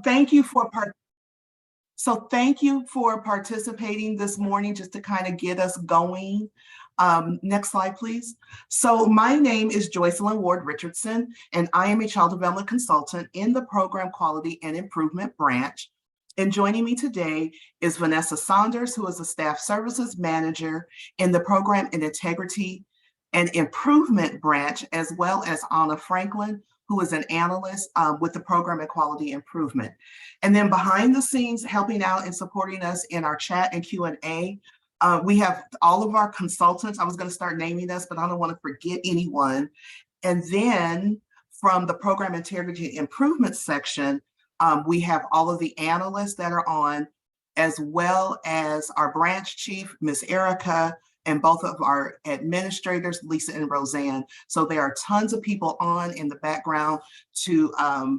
thank you for participating this morning, just to kind of get us going. Next slide, please. So my name is Joycelyn Ward Richardson, and I am a child development consultant in the Program Quality and Improvement branch. And joining me today is Vanessa Saunders, who is a staff services manager in the Program and Integrity and Improvement branch, as well as Anna Franklin, who is an analyst with the Program and Quality Improvement. And then behind the scenes, helping out and supporting us in our chat and Q&A, we have all of our consultants. I was going to start naming us, but I don't want to forget anyone. And then from the Program Integrity Improvement section, we have all of the analysts that are on, as well as our branch chief, Ms. Erica, and both of our administrators, Lisa and Roseanne. So there are tons of people on in the background to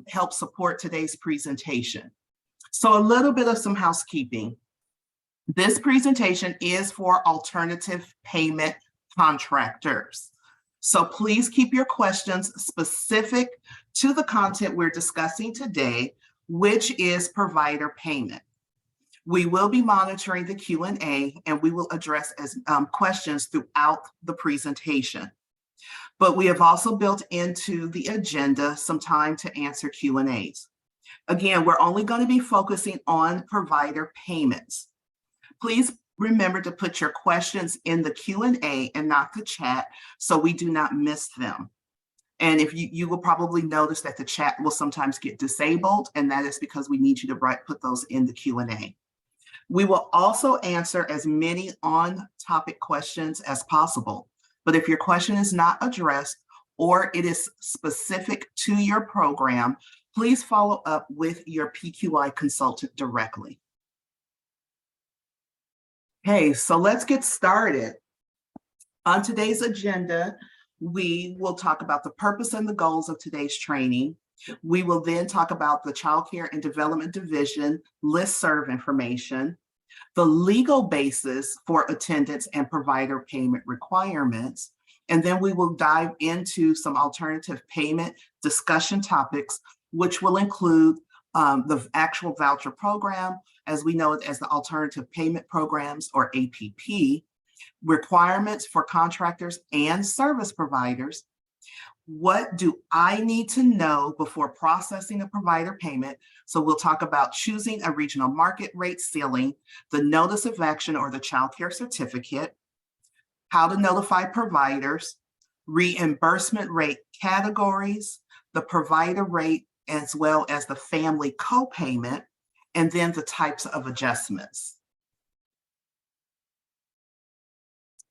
help support today's presentation. So a little bit of some housekeeping. This presentation is for alternative payment contractors. So please keep your questions specific to the content we're discussing today, which is provider payment. We will be monitoring the Q&A, and we will address questions throughout the presentation. But we have also built into the agenda some time to answer Q&As. Again, we're only going to be focusing on provider payments. Please remember to put your questions in the Q&A and not the chat, so we do not miss them. And if you will probably notice that the chat will sometimes get disabled, and that is because we need you to put those in the Q&A. We will also answer as many on-topic questions as possible. But if your question is not addressed or it is specific to your program, please follow up with your PQI consultant directly. Okay, so let's get started. On today's agenda, we will talk about the purpose and the goals of today's training. We will then talk about the Child Care and Development Division listserv information, the legal basis for attendance and provider payment requirements, and then we will dive into some alternative payment discussion topics, which will include the actual voucher program, as we know it as the Alternative Payment Programs, or APP, requirements for contractors and service providers. What do I need to know before processing a provider payment? So we'll talk about choosing a regional market rate ceiling, the notice of action or the child care certificate, how to notify providers, reimbursement rate categories, the provider rate, as well as the family co-payment, and then the types of adjustments.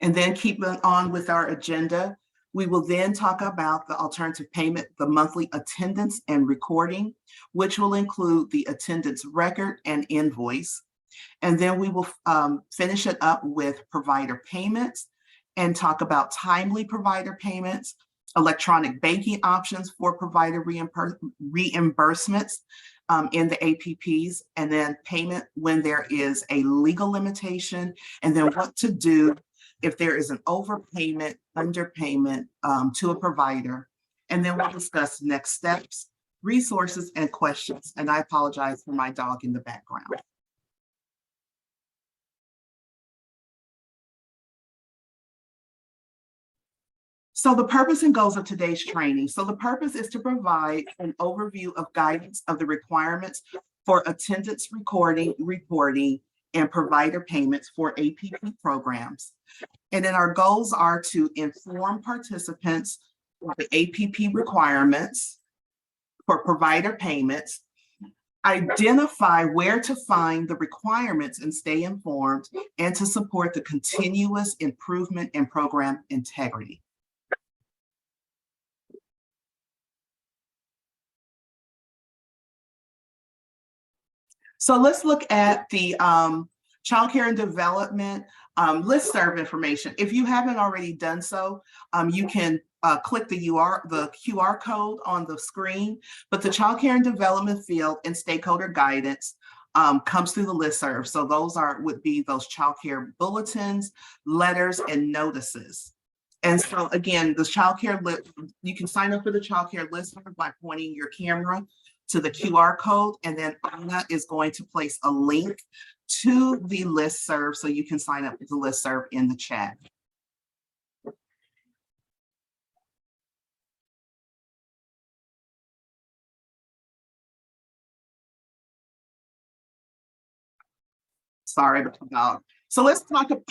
And then keeping on with our agenda, we will then talk about the alternative payment, the monthly attendance and recording, which will include the attendance record and invoice. And then we will finish it up with provider payments and talk about timely provider payments, electronic banking options for provider reimbursements in the APPs, and then payment when there is a legal limitation, and then what to do if there is an overpayment, underpayment to a provider. And then we'll discuss next steps, resources, and questions. And I apologize for my dog in the background. So the purpose and goals of today's training. So the purpose is to provide an overview of guidance of the requirements for attendance recording, reporting, and provider payments for APP programs. And then our goals are to inform participants of the APP requirements for provider payments, identify where to find the requirements and stay informed, and to support the continuous improvement in program integrity. So let's look at the Child Care and Development listserv information. If you haven't already done so, you can click the QR code on the screen, but the Child Care and Development field and stakeholder guidance comes through the listserv. So those would be those child care bulletins, letters, and notices. And so again, the child care, you can sign up for the child care listserv by pointing your camera to the QR code, and then Anna is going to place a link to the listserv so you can sign up with the listserv in the chat. Sorry about the dog. So let's talk about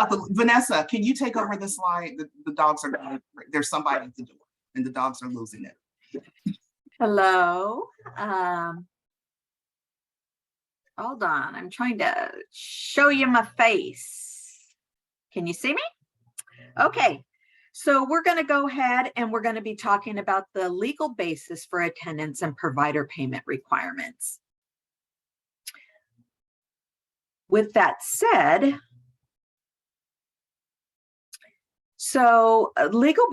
the, Vanessa, can you take over the slide? The dogs are going, there's somebody at the door and the dogs are losing it. Hello. Hold on, I'm trying to show you my face. Can you see me? Okay, so we're going to go ahead and we're going to be talking about the legal basis for attendance and provider payment requirements. With that said, so legal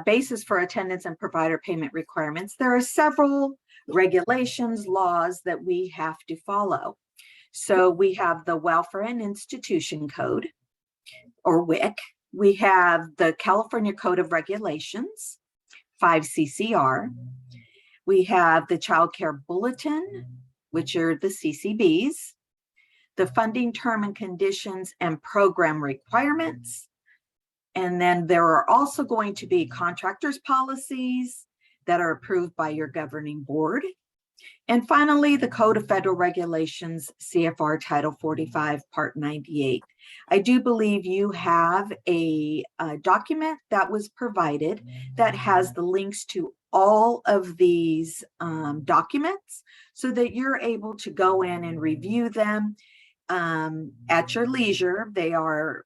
basis for attendance and provider payment requirements, there are several regulations, laws that we have to follow. So we have the Welfare and Institution Code, or WIC. We have the California Code of Regulations, 5 CCR. We have the Child Care Bulletin, which are the CCBs, the funding term and conditions and program requirements. And then there are also going to be contractors policies that are approved by your governing board. And finally, the Code of Federal Regulations, CFR Title 45, Part 98. I do believe you have a document that was provided that has the links to all of these documents so that you're able to go in and review them at your leisure. They are,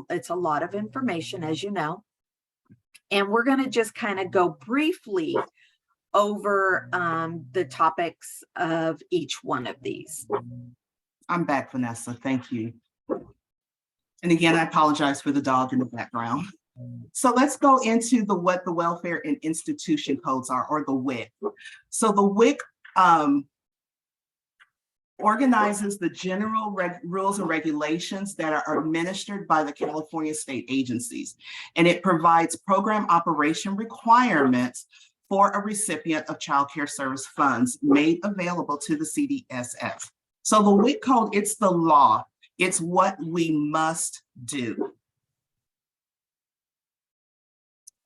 it's a lot of information, as you know. And we're going to just kind of go briefly over the topics of each one of these. I'm back, Vanessa. Thank you. And again, I apologize for the dog in the background. So let's go into what the welfare and institution codes are, or the WIC. So the WIC organizes the general rules and regulations that are administered by the California state agencies, and it provides program operation requirements for a recipient of child care service funds made available to the CDSF. So the WIC code, it's the law. It's what we must do.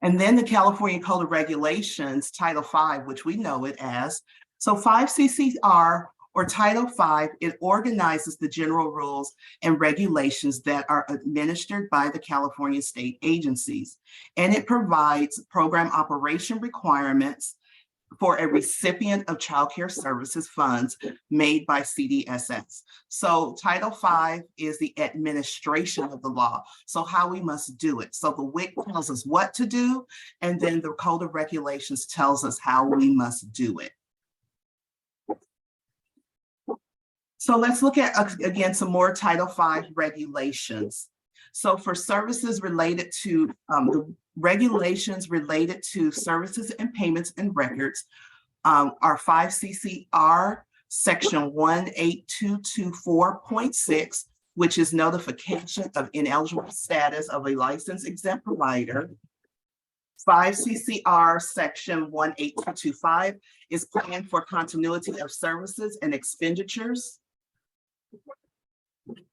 And then the California Code of Regulations, Title 5, which we know it as. So 5 CCR or Title 5, it organizes the general rules and regulations that are administered by the California state agencies. And it provides program operation requirements for a recipient of child care services funds made by CDSS. So Title 5 is the administration of the law, so how we must do it. So the WIC tells us what to do, and then the Code of Regulations tells us how we must do it. So let's look at, again, some more Title V regulations. So for services related to, the regulations related to services and payments and records are 5 CCR section 18224.6, which is notification of ineligible status of a licensed exempt provider. 5 CCR section 18225 is plan for continuity of services and expenditures.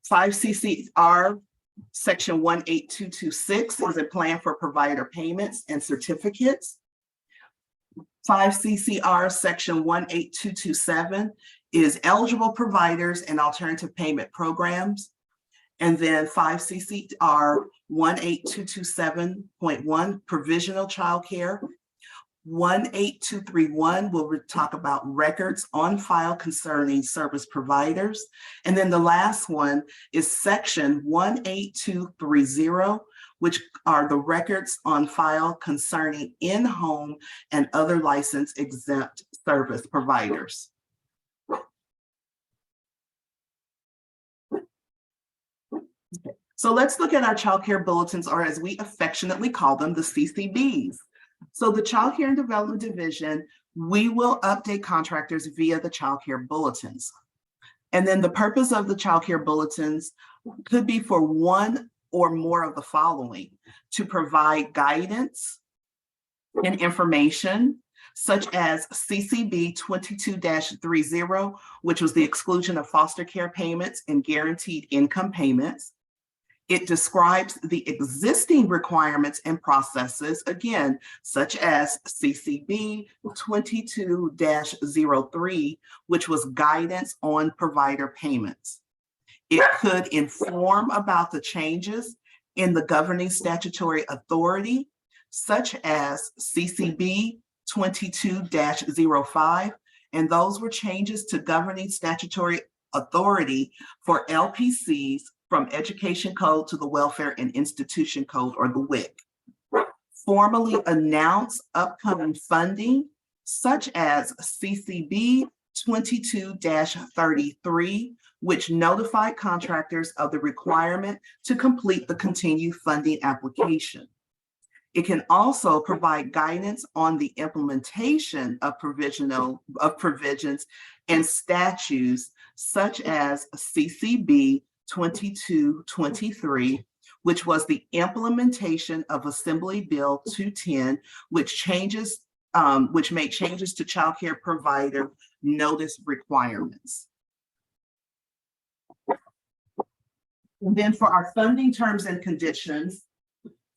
5 CCR section 18226 is a plan for provider payments and certificates. 5 CCR section 18227 is eligible providers and alternative payment programs. And then 5 CCR 18227.1 provisional childcare. 18231 will talk about records on file concerning service providers. And then the last one is section 18230, which are the records on file concerning in-home and other license exempt service providers. Okay. So let's look at our child care bulletins, or as we affectionately call them, the CCBs. So the Child Care and Development Division, we will update contractors via the Child Care Bulletins. And then the purpose of the Child Care Bulletins could be for one or more of the following: to provide guidance and information, such as CCB 22-30, which was the exclusion of foster care payments and guaranteed income payments. It describes the existing requirements and processes, again, such as CCB 22-03, which was guidance on provider payments. It could inform about the changes in the governing statutory authority, such as CCB 22-05, and those were changes to governing statutory authority for LPCs from Education Code to the Welfare and Institution Code, or the WIC. Formally announce upcoming funding, such as CCB 22-33, which notified contractors of the requirement to complete the continued funding application. It can also provide guidance on the implementation of provisions and statutes, such as CCB 22-23, which was the implementation of Assembly Bill 210, which made changes to child care provider notice requirements. And then for our funding terms and conditions,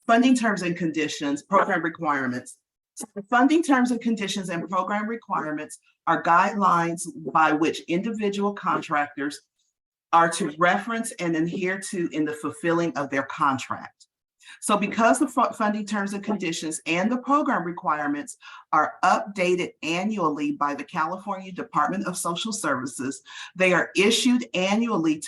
program requirements. So the funding terms and conditions and program requirements are guidelines by which individual contractors are to reference and adhere to in the fulfilling of their contract. So because the funding terms and conditions and the program requirements are updated annually by the California Department of Social Services, they are issued annually.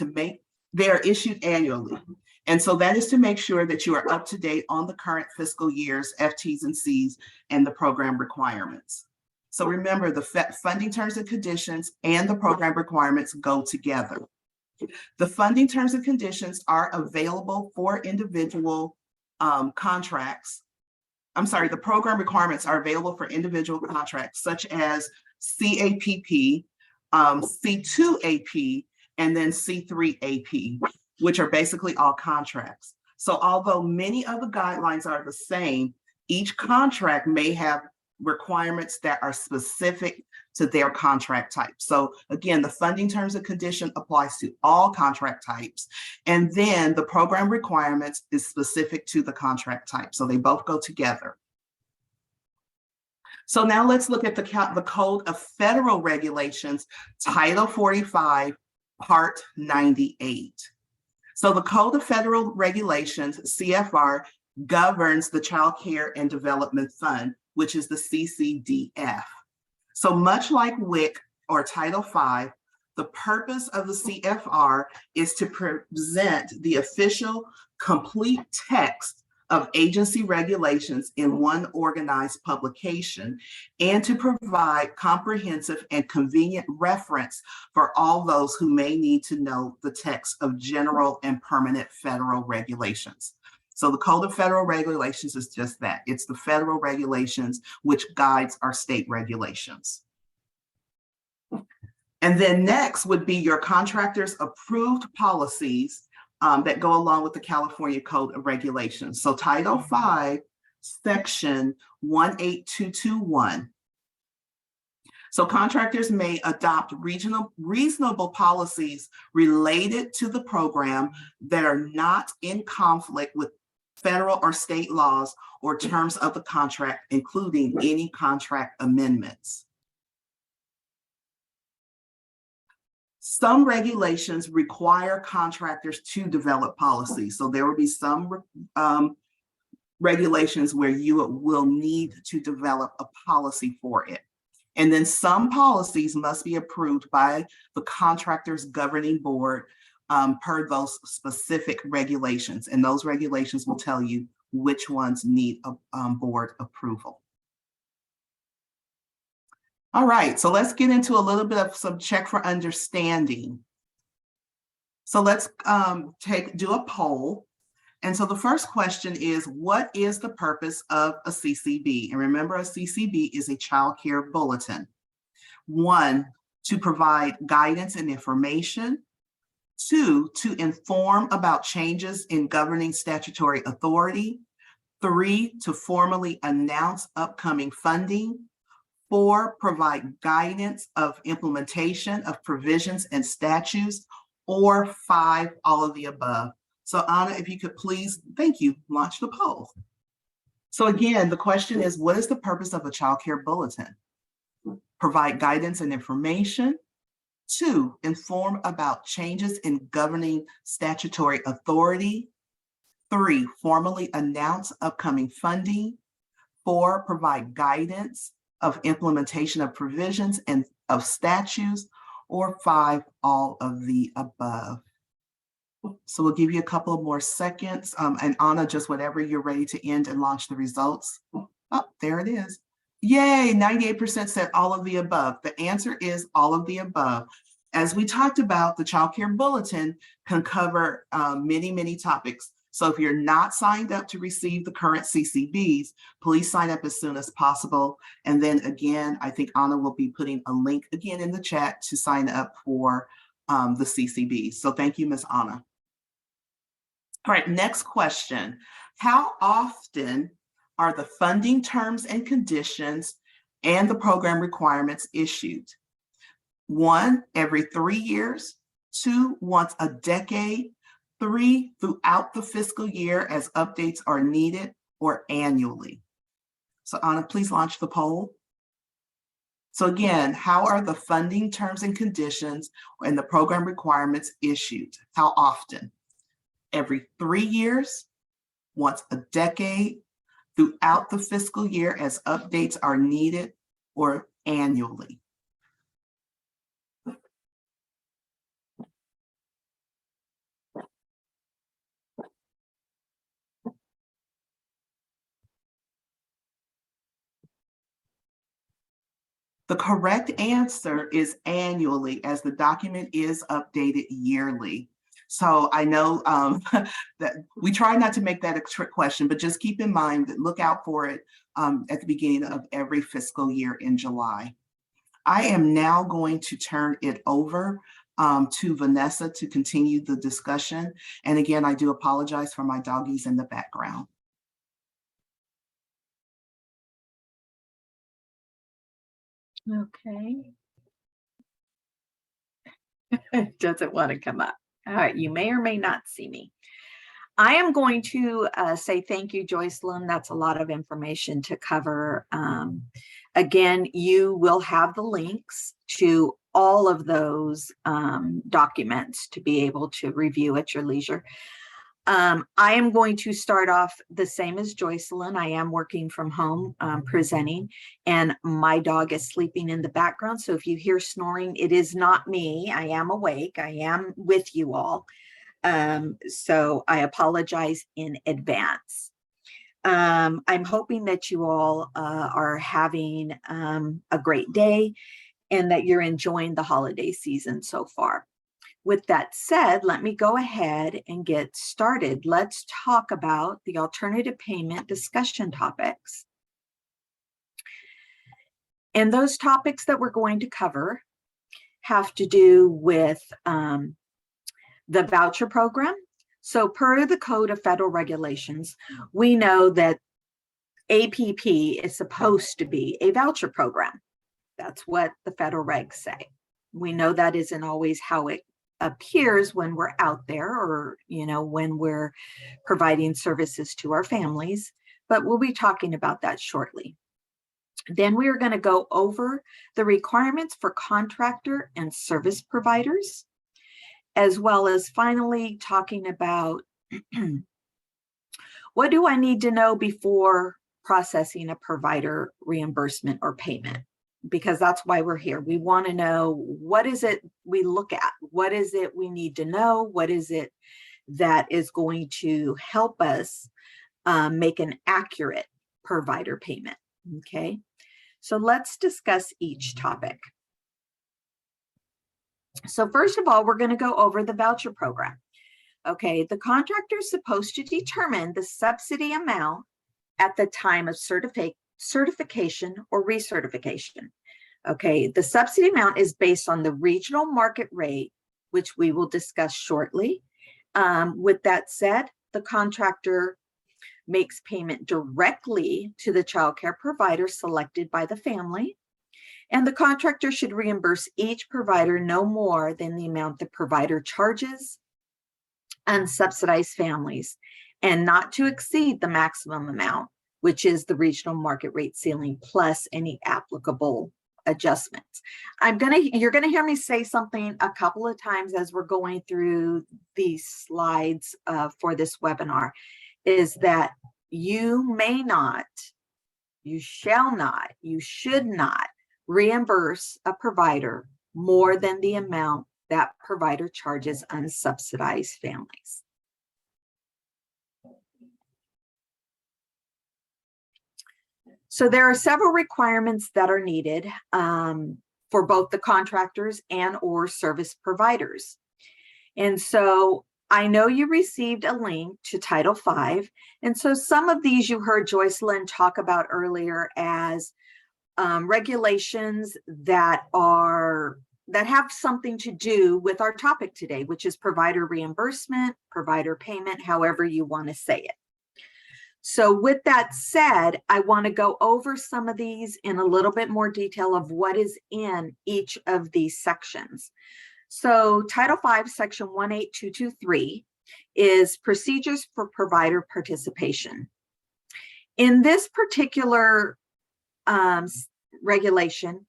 And so that is to make sure that you are up to date on the current fiscal year's FTs and Cs and the program requirements. So remember, the funding terms and conditions and the program requirements go together. The funding terms and conditions are available for individual contracts. I'm sorry, the program requirements are available for individual contracts, such as CAPP, C2AP, and then C3AP, which are basically all contracts. So although many of the guidelines are the same, each contract may have requirements that are specific to their contract type. So again, the funding terms and condition applies to all contract types. And then the program requirements is specific to the contract type. So they both go together. So now let's look at the Code of Federal Regulations, Title 45, Part 98. So the Code of Federal Regulations, CFR, governs the Child Care and Development Fund, which is the CCDF. So much like WIC or Title V, the purpose of the CFR is to present the official complete text of agency regulations in one organized publication, and to provide comprehensive and convenient reference for all those who may need to know the text of general and permanent federal regulations. So the Code of Federal Regulations is just that. It's the federal regulations which guides our state regulations. And then next would be your contractor's approved policies that go along with the California Code of Regulations. So Title V, Section 18221. So contractors may adopt reasonable policies related to the program that are not in conflict with federal or state laws or terms of the contract, including any contract amendments. Some regulations require contractors to develop policies. So there will be some regulations where you will need to develop a policy for it. And then some policies must be approved by the contractor's governing board per those specific regulations. And those regulations will tell you which ones need a board approval. All right, so let's get into a little bit of some check for understanding. So let's do a poll. And so the first question is, what is the purpose of a CCB? And remember, a CCB is a child care bulletin. 1, to provide guidance and information. 2, to inform about changes in governing statutory authority. 3, to formally announce upcoming funding. 4, provide guidance of implementation of provisions and statutes, or 5, all of the above. So Anna, if you could please, thank you, launch the poll. So again, the question is, what is the purpose of a child care bulletin? Provide guidance and information. 2, inform about changes in governing statutory authority. 3, formally announce upcoming funding. 4, provide guidance of implementation of provisions and of statutes, or 5, all of the above. So we'll give you a couple of more seconds. And Anna, just whenever you're ready to end and launch the results. Oh, there it is. Yay, 98% said all of the above. The answer is all of the above. As we talked about, the Child Care Bulletin can cover many, many topics. So if you're not signed up to receive the current CCBs, please sign up as soon as possible. And then again, I think Anna will be putting a link again in the chat to sign up for the CCBs. So thank you, Ms. Anna. All right, next question. How often are the funding terms and conditions and the program requirements issued? 1, every 3 years. 2, once a decade. 3, throughout the fiscal year as updates are needed, or annually. So Anna, please launch the poll. So again, how are the funding terms and conditions and the program requirements issued? How often? Every 3 years, once a decade, throughout the fiscal year as updates are needed, or annually. The correct answer is annually, as the document is updated yearly. So I know that we try not to make that a trick question, but just keep in mind that look out for it at the beginning of every fiscal year in July. I am now going to turn it over to Vanessa to continue the discussion. And again, I do apologize for my doggies in the background. Okay. It doesn't want to come up. All right, you may or may not see me. I am going to say thank you, Joycelyn. That's a lot of information to cover. Again, you will have the links to all of those documents to be able to review at your leisure. I am going to start off the same as Joycelyn. I am working from home presenting, and my dog is sleeping in the background. So if you hear snoring, it is not me. I am awake. I am with you all. So I apologize in advance. I'm hoping that you all are having a great day and that you're enjoying the holiday season so far. With that said, let me go ahead and get started. Let's talk about the alternative payment discussion topics. And those topics that we're going to cover have to do with the voucher program. So per the Code of Federal Regulations, we know that APP is supposed to be a voucher program. That's what the federal regs say. We know that isn't always how it appears when we're out there, or when we're providing services to our families, but we'll be talking about that shortly. Then we are going to go over the requirements for contractor and service providers, as well as finally talking about what do I need to know before processing a provider reimbursement or payment? Because that's why we're here. We want to know, what is it we look at? What is it we need to know? What is it that is going to help us make an accurate provider payment? Okay, so let's discuss each topic. So first of all, we're going to go over the voucher program. Okay, the contractor is supposed to determine the subsidy amount at the time of certification or recertification. Okay, the subsidy amount is based on the regional market rate, which we will discuss shortly. With that said, the contractor makes payment directly to the child care provider selected by the family. And the contractor should reimburse each provider no more than the amount the provider charges unsubsidized families, and not to exceed the maximum amount, which is the regional market rate ceiling plus any applicable adjustments. You're gonna hear me say something a couple of times as we're going through these slides for this webinar, is that you may not, you shall not, you should not reimburse a provider more than the amount that provider charges unsubsidized families. So there are several requirements that are needed for both the contractors and or service providers. And so I know you received a link to Title V. And so some of these you heard Joycelyn talk about earlier as regulations that have something to do with our topic today, which is provider reimbursement, provider payment, however you want to say it. So with that said, I want to go over some of these in a little bit more detail of what is in each of these sections. So Title V, Section 18223 is procedures for provider participation. In this particular regulation,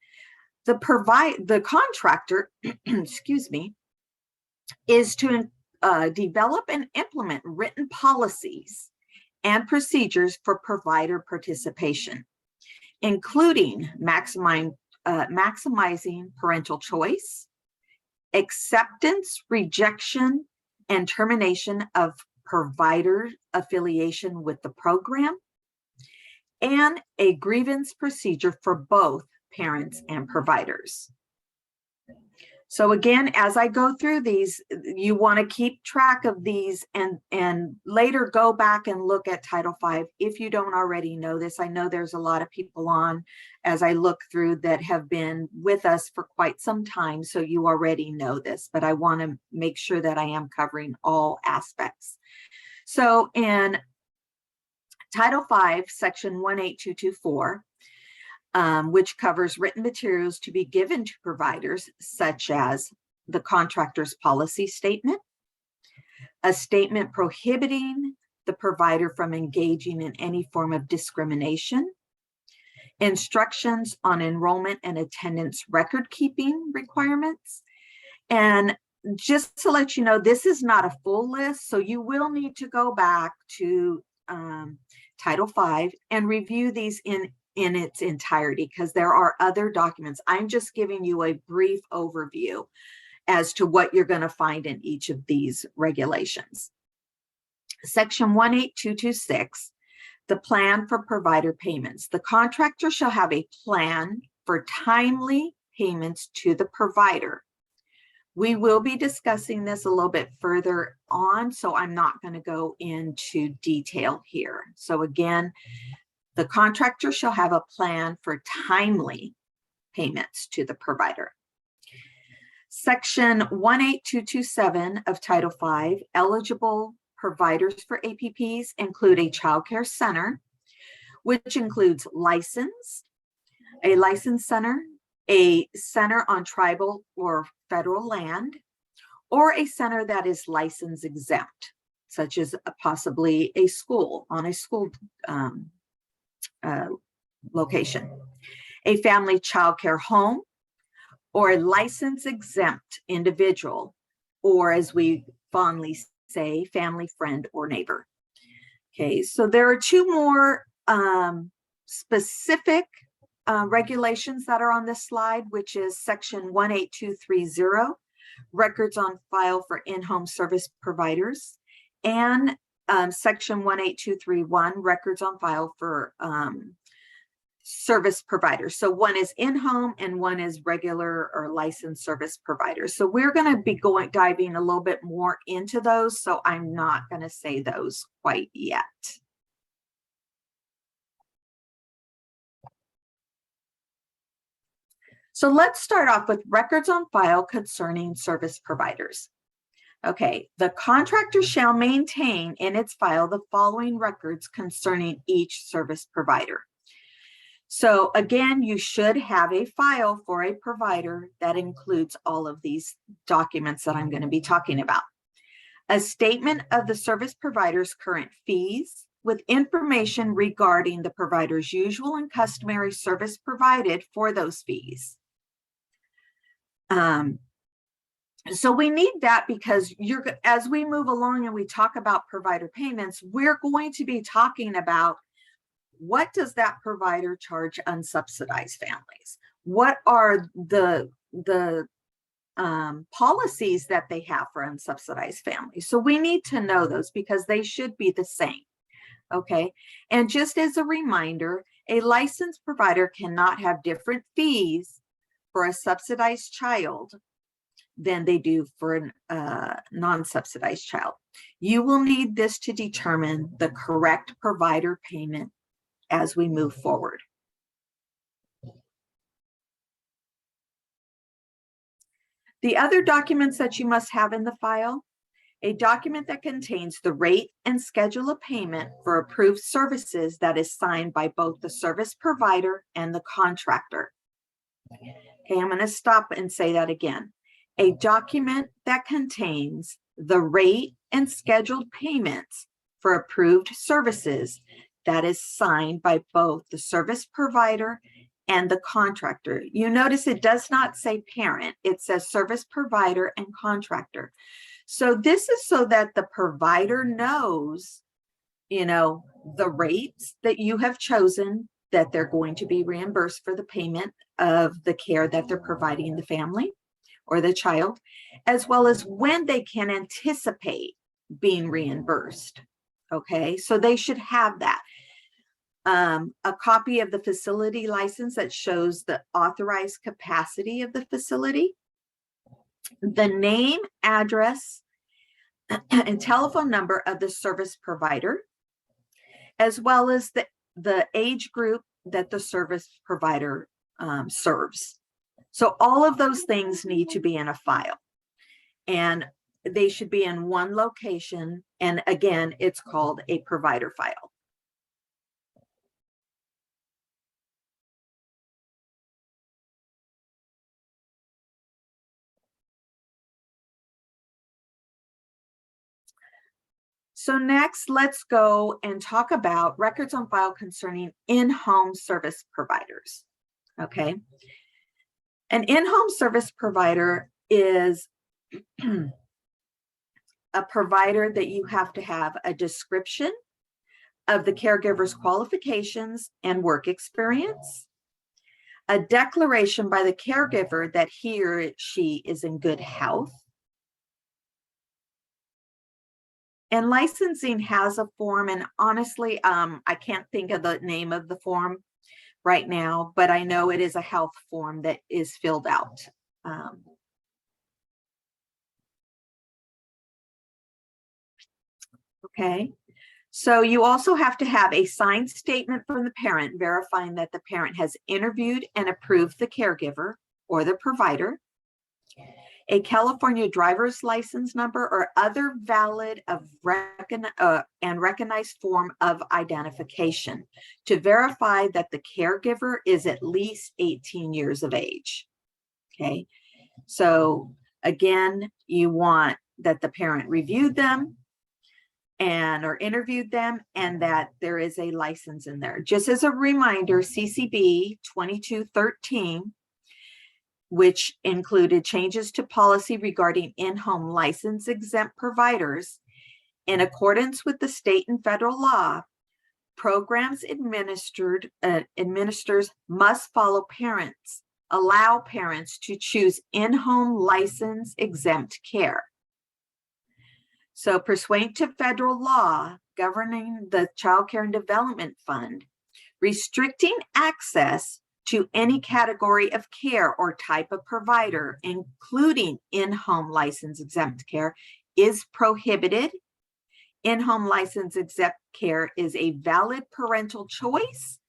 the contractor, excuse me, is to develop and implement written policies and procedures for provider participation, including maximizing parental choice, acceptance, rejection, and termination of provider affiliation with the program, and a grievance procedure for both parents and providers. So again, as I go through these, you want to keep track of these and later go back and look at Title V if you don't already know this. I know there's a lot of people on as I look through that have been with us for quite some time, so you already know this, but I want to make sure that I am covering all aspects. So in Title V, Section 18224, which covers written materials to be given to providers, such as the contractor's policy statement, a statement prohibiting the provider from engaging in any form of discrimination, instructions on enrollment and attendance record keeping requirements. And just to let you know, this is not a full list, so you will need to go back to Title V and review these in its entirety, because there are other documents. I'm just giving you a brief overview as to what you're going to find in each of these regulations. Section 18226, the plan for provider payments. The contractor shall have a plan for timely payments to the provider. We will be discussing this a little bit further on, so I'm not going to go into detail here. So again, the contractor shall have a plan for timely payments to the provider. Section 18227 of Title V, eligible providers for APPs include a child care center, which includes a licensed center, a center on tribal or federal land, or a center that is license exempt, such as possibly a school on a school location, a family child care home, or a license exempt individual, or as we fondly say, family, friend, or neighbor. Okay, so there are two more specific regulations that are on this slide, which is Section 18230, records on file for in-home service providers, and Section 18231, records on file for service providers. So one is in-home and one is regular or licensed service providers. So we're going to be diving a little bit more into those, so I'm not going to say those quite yet. So let's start off with records on file concerning service providers. Okay, the contractor shall maintain in its file the following records concerning each service provider. So again, you should have a file for a provider that includes all of these documents that I'm going to be talking about. A statement of the service provider's current fees with information regarding the provider's usual and customary service provided for those fees. So we need that because as we move along and we talk about provider payments, we're going to be talking about what does that provider charge unsubsidized families? What are the policies that they have for unsubsidized families? So we need to know those because they should be the same. Okay. And just as a reminder, a licensed provider cannot have different fees for a subsidized child than they do for a non-subsidized child. You will need this to determine the correct provider payment as we move forward. The other documents that you must have in the file, a document that contains the rate and schedule of payment for approved services that is signed by both the service provider and the contractor. Okay, I'm going to stop and say that again. A document that contains the rate and scheduled payments for approved services that is signed by both the service provider and the contractor. You notice it does not say parent, it says service provider and contractor. So this is so that the provider knows, the rates that you have chosen, that they're going to be reimbursed for the payment of the care that they're providing the family or the child, as well as when they can anticipate being reimbursed. Okay, so they should have that. A copy of the facility license that shows the authorized capacity of the facility, the name, address, and telephone number of the service provider, as well as the age group that the service provider serves. So all of those things need to be in a file, and they should be in one location. And again, it's called a provider file. So next, let's go and talk about records on file concerning in-home service providers. Okay. An in-home service provider is a provider that you have to have a description of the caregiver's qualifications and work experience, a declaration by the caregiver that he or she is in good health. And licensing has a form, and honestly, I can't think of the name of the form right now, but I know it is a health form that is filled out. Okay, so you also have to have a signed statement from the parent verifying that the parent has interviewed and approved the caregiver or the provider, a California driver's license number or other valid and recognized form of identification to verify that the caregiver is at least 18 years of age. Okay, so again, you want that the parent reviewed them or interviewed them, and that there is a license in there. Just as a reminder, CCB 2213, which included changes to policy regarding in-home license exempt providers, in accordance with the state and federal law, programs administrators must allow parents to choose in-home license exempt care. So pursuant to federal law governing the Child Care and Development Fund, restricting access to any category of care or type of provider, including in-home license exempt care, is prohibited. In-home license exempt care is a valid parental choice,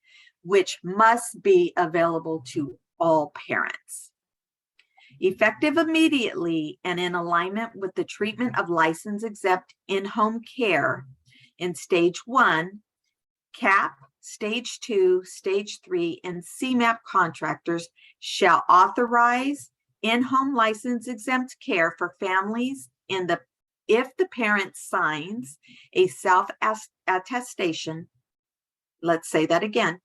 which must be available to all parents. Effective immediately and in alignment with the treatment of license exempt in-home care in stage 1, CAP stage 2, stage 3, and CMAP contractors shall authorize in-home license exempt care for families if the parent signs a self-attestation. Let's say that again.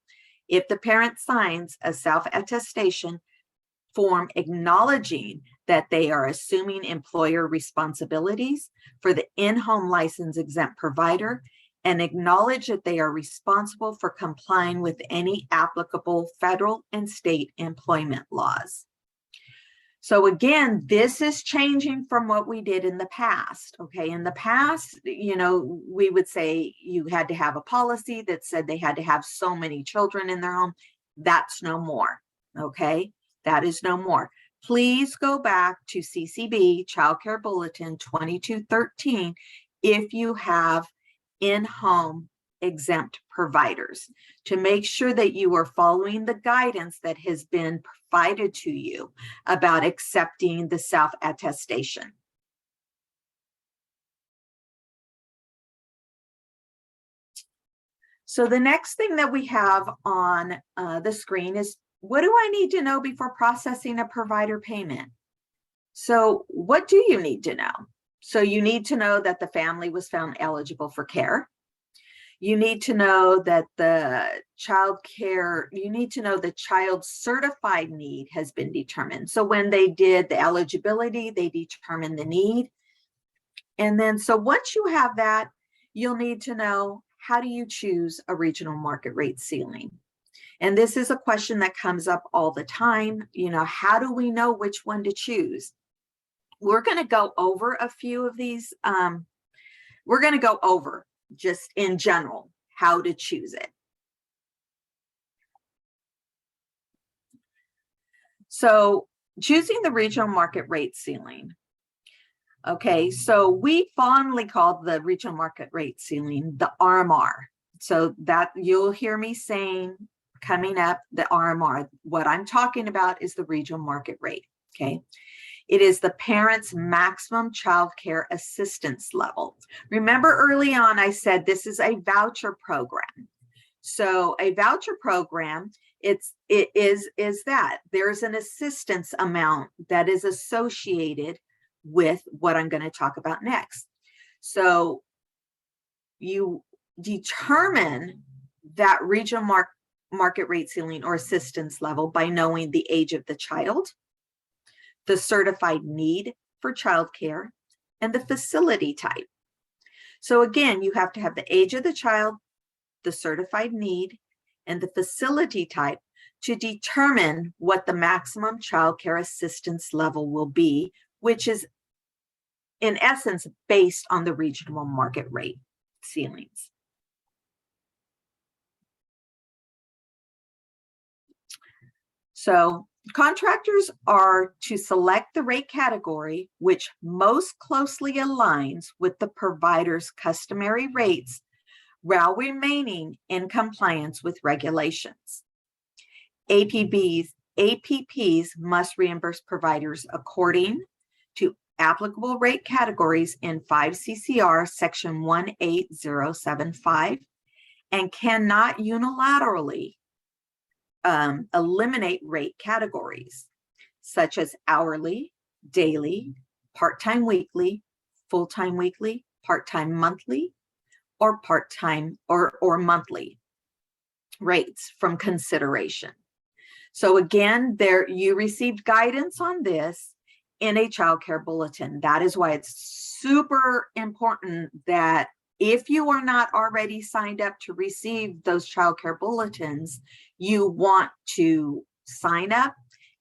If the parent signs a self-attestation form acknowledging that they are assuming employer responsibilities for the in-home license exempt provider and acknowledge that they are responsible for complying with any applicable federal and state employment laws. So again, this is changing from what we did in the past. Okay, in the past, we would say you had to have a policy that said they had to have so many children in their home. That's no more. Okay, that is no more. Please go back to CCB Child Care Bulletin 2213 if you have in-home exempt providers, to make sure that you are following the guidance that has been provided to you about accepting the self-attestation. So the next thing that we have on the screen is, what do I need to know before processing a provider payment? So what do you need to know? So you need to know that the family was found eligible for care. You need to know that the child's certified need has been determined. So when they did the eligibility, they determined the need. And then, so once you have that, you'll need to know, how do you choose a regional market rate ceiling? And this is a question that comes up all the time. How do we know which one to choose? We're going to go over a few of these. We're going to go over just in general how to choose it. So choosing the regional market rate ceiling. Okay, so we fondly call the regional market rate ceiling the RMR. So that you'll hear me saying coming up, the RMR. What I'm talking about is the regional market rate. Okay. It is the parent's maximum child care assistance level. Remember early on, I said this is a voucher program. So a voucher program, it is that there's an assistance amount that is associated with what I'm going to talk about next. So you determine that regional market rate ceiling or assistance level by knowing the age of the child, the certified need for childcare, and the facility type. So again, you have to have the age of the child, the certified need, and the facility type to determine what the maximum childcare assistance level will be, which is in essence based on the regional market rate ceilings. So contractors are to select the rate category which most closely aligns with the provider's customary rates while remaining in compliance with regulations. APPs must reimburse providers according to applicable rate categories in 5 CCR section 18075 and cannot unilaterally eliminate rate categories such as hourly, daily, part-time weekly, full-time weekly, part-time monthly, or part-time or monthly rates from consideration. So again, you received guidance on this in a child care bulletin. That is why it's super important that if you are not already signed up to receive those child care bulletins, you want to sign up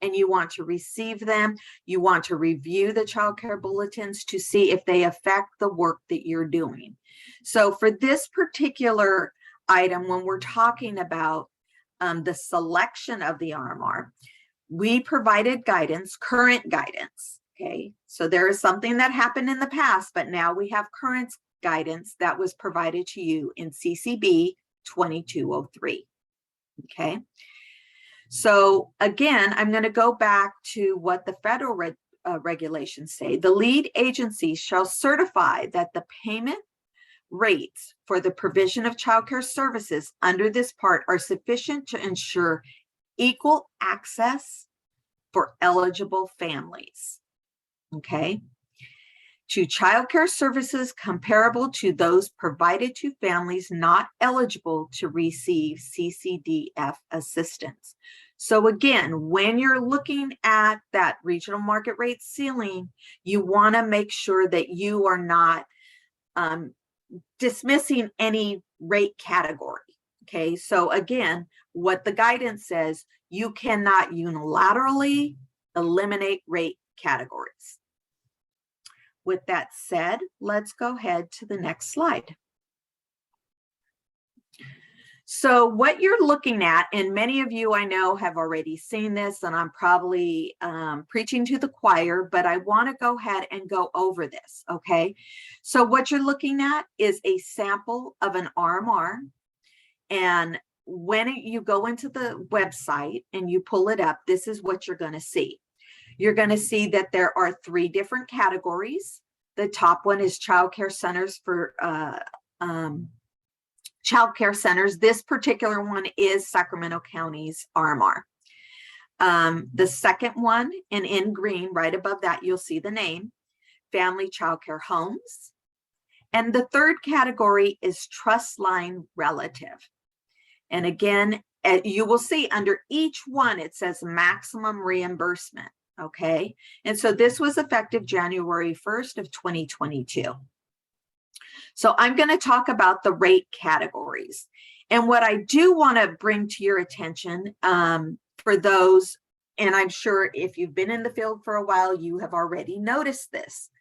and you want to receive them. You want to review the child care bulletins to see if they affect the work that you're doing. So for this particular item, when we're talking about the selection of the RMR, we provided guidance, current guidance. Okay, so there is something that happened in the past, but now we have current guidance that was provided to you in CCB 2203. Okay, so again, I'm going to go back to what the federal regulations say. The lead agency shall certify that the payment rates for the provision of childcare services under this part are sufficient to ensure equal access for eligible families, okay, to childcare services comparable to those provided to families not eligible to receive CCDF assistance. So again, when you're looking at that regional market rate ceiling, you want to make sure that you are not dismissing any rate category. Okay, so again, what the guidance says, you cannot unilaterally eliminate rate categories. With that said, let's go ahead to the next slide. So what you're looking at, and many of you I know have already seen this, and I'm probably preaching to the choir, but I want to go ahead and go over this, okay? So what you're looking at is a sample of an RMR, and when you go into the website and you pull it up, this is what you're going to see. You're going to see that there are 3 different categories. The top one is child care centers for child care centers. This particular one is Sacramento County's RMR. The second one, and in green, right above that, you'll see the name, Family Child Care Homes. And the third category is Trust Line Relative. And again, you will see under each one, it says maximum reimbursement. Okay, and so this was effective January 1st of 2022. So I'm going to talk about the rate categories. And what I do want to bring to your attention for those, and I'm sure if you've been in the field for a while, you have already noticed this.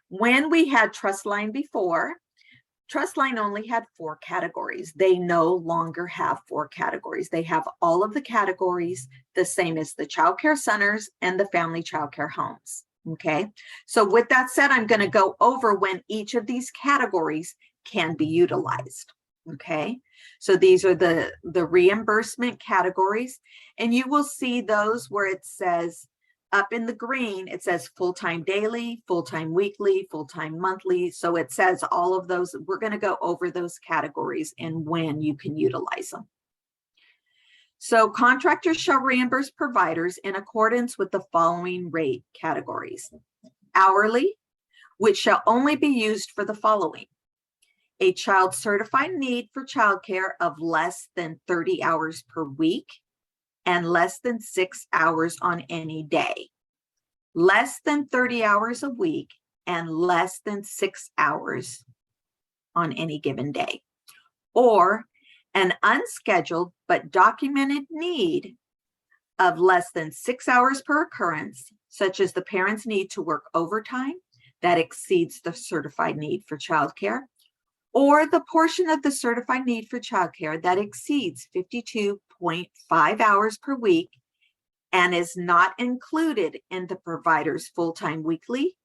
When we had Trustline before, Trustline only had 4 categories. They no longer have 4 categories. They have all of the categories, the same as the child care centers and the family child care homes. Okay, so with that said, I'm going to go over when each of these categories can be utilized. Okay, so these are the reimbursement categories, and you will see those where it says up in the green, it says full-time daily, full-time weekly, full-time monthly. So it says all of those. We're going to go over those categories and when you can utilize them. So contractors shall reimburse providers in accordance with the following rate categories. Hourly, which shall only be used for the following: a child certified need for childcare of less than 30 hours per week and less than 6 hours on any day, less than 30 hours a week and less than 6 hours on any given day, or an unscheduled but documented need of less than 6 hours per occurrence, such as the parent's need to work overtime that exceeds the certified need for childcare, or the portion of the certified need for childcare that exceeds 52.5 hours per week and is not included in the provider's full-time weekly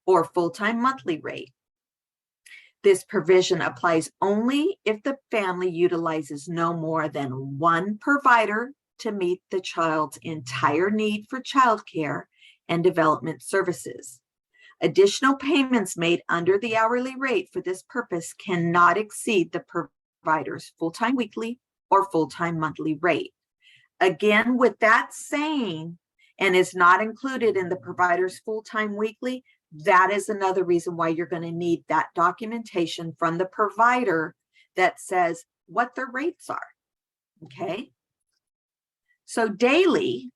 or full-time monthly rate. This provision applies only if the family utilizes no more than 1 provider to meet the child's entire need for childcare and development services. Additional payments made under the hourly rate for this purpose cannot exceed the provider's full-time weekly or full-time monthly rate. Again, with that saying, and is not included in the provider's full-time weekly, that is another reason why you're going to need that documentation from the provider that says what their rates are. Okay. So daily,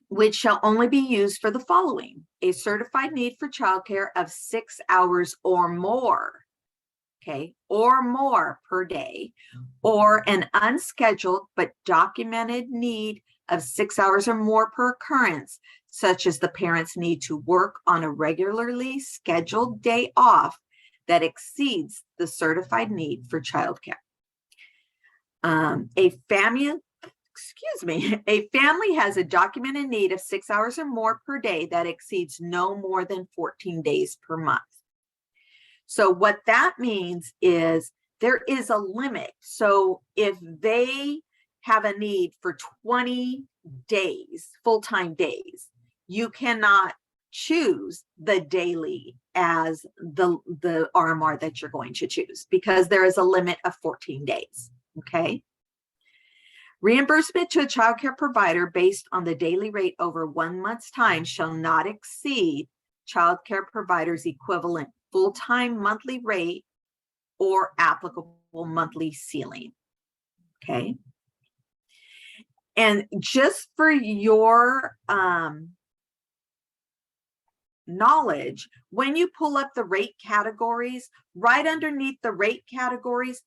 which shall only be used for the following: a certified need for childcare of 6 hours or more, okay, or more per day, or an unscheduled but documented need of 6 hours or more per occurrence, such as the parents need to work on a regularly scheduled day off that exceeds the certified need for childcare. A family has a documented need of 6 hours or more per day that exceeds no more than 14 days per month. So what that means is there is a limit. So if they have a need for 20 days, full-time days, you cannot choose the daily as the RMR that you're going to choose, because there is a limit of 14 days. Okay. Reimbursement to a child care provider based on the daily rate over 1 month's time shall not exceed child care provider's equivalent full-time monthly rate or applicable monthly ceiling. Okay. And just for your knowledge, when you pull up the rate categories, right underneath the rate categories,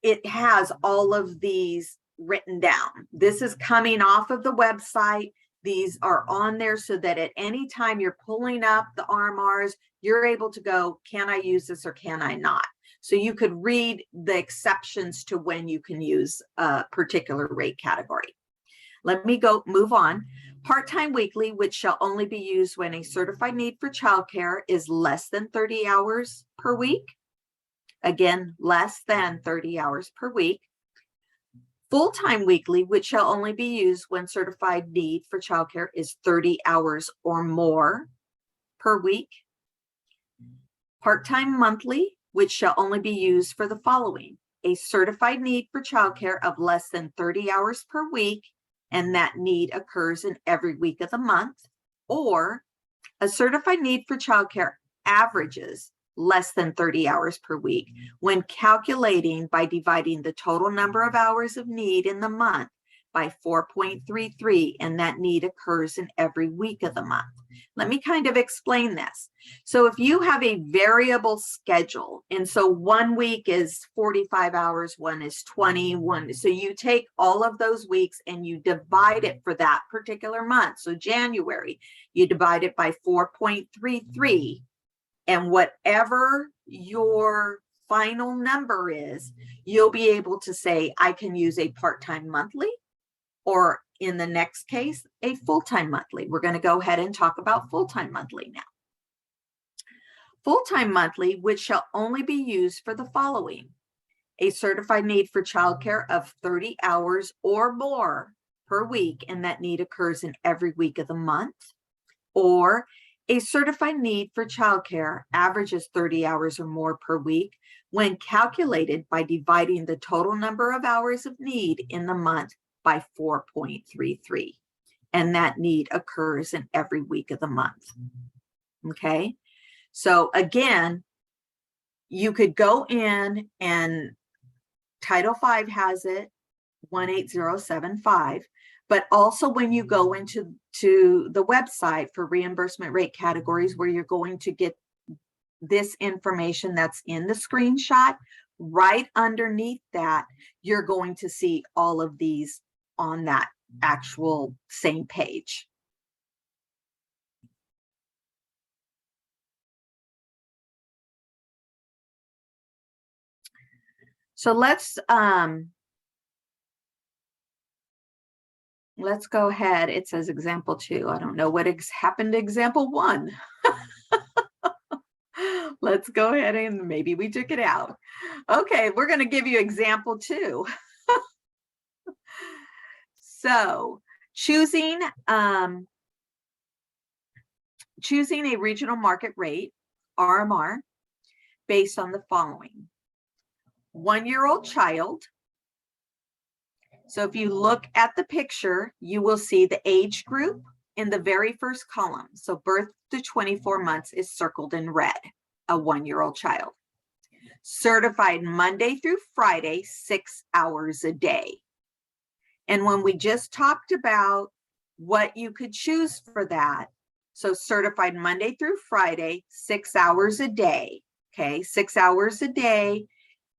it has all of these written down. This is coming off of the website. These are on there so that at any time you're pulling up the RMRs, you're able to go, can I use this or can I not? So you could read the exceptions to when you can use a particular rate category. Let me move on. Part-time weekly, which shall only be used when a certified need for childcare is less than 30 hours per week. Again, less than 30 hours per week. Full-time weekly, which shall only be used when certified need for childcare is 30 hours or more per week. Part-time monthly, which shall only be used for the following: a certified need for childcare of less than 30 hours per week, and that need occurs in every week of the month, or a certified need for childcare averages less than 30 hours per week when calculating by dividing the total number of hours of need in the month by 4.33, and that need occurs in every week of the month. Let me kind of explain this. So if you have a variable schedule, and so 1 week is 45 hours, one is 21. So you take all of those weeks and you divide it for that particular month. So January, you divide it by 4.33, and whatever your final number is, you'll be able to say, I can use a part-time monthly, or in the next case, a full-time monthly. We're going to go ahead and talk about full-time monthly now. Full-time monthly, which shall only be used for the following: a certified need for childcare of 30 hours or more per week, and that need occurs in every week of the month, or a certified need for childcare averages 30 hours or more per week when calculated by dividing the total number of hours of need in the month by 4.33, and that need occurs in every week of the month. Okay, so again, you could go in, and Title V has it 18075, but also when you go into the website for reimbursement rate categories, where you're going to get this information that's in the screenshot, right underneath that, you're going to see all of these on that actual same page. So let's go ahead. It says example 2. I don't know what happened to example 1. Let's go ahead and maybe we took it out. Okay, we're going to give you example 2. So choosing a regional market rate, RMR, based on the following: 1-year-old child. So if you look at the picture, you will see the age group in the very first column. So birth to 24 months is circled in red, a 1-year-old child. Certified Monday through Friday, 6 hours a day. And when we just talked about what you could choose for that, so certified Monday through Friday, 6 hours a day. Okay, 6 hours a day.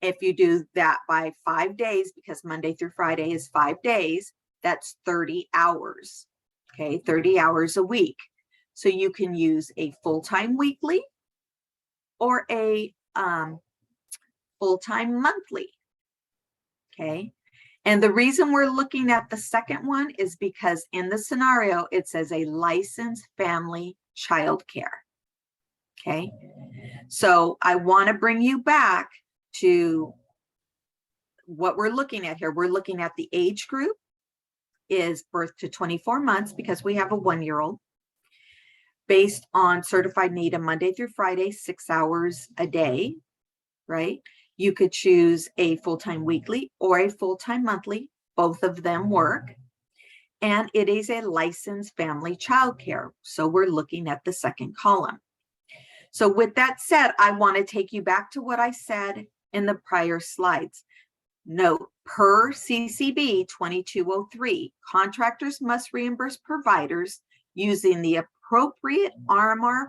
If you do that by 5 days, because Monday through Friday is 5 days, that's 30 hours. Okay, 30 hours a week. So you can use a full-time weekly or a full-time monthly. Okay, and the reason we're looking at the second one is because in the scenario, it says a licensed family child care. Okay, so I want to bring you back to what we're looking at here. We're looking at the age group is birth to 24 months, because we have a 1-year-old. based on certified need of Monday through Friday, 6 hours a day, right? You could choose a full-time weekly or a full-time monthly. Both of them work. And it is a licensed family childcare. So we're looking at the second column. So with that said, I want to take you back to what I said in the prior slides. Note, per CCB 2203, contractors must reimburse providers using the appropriate RMR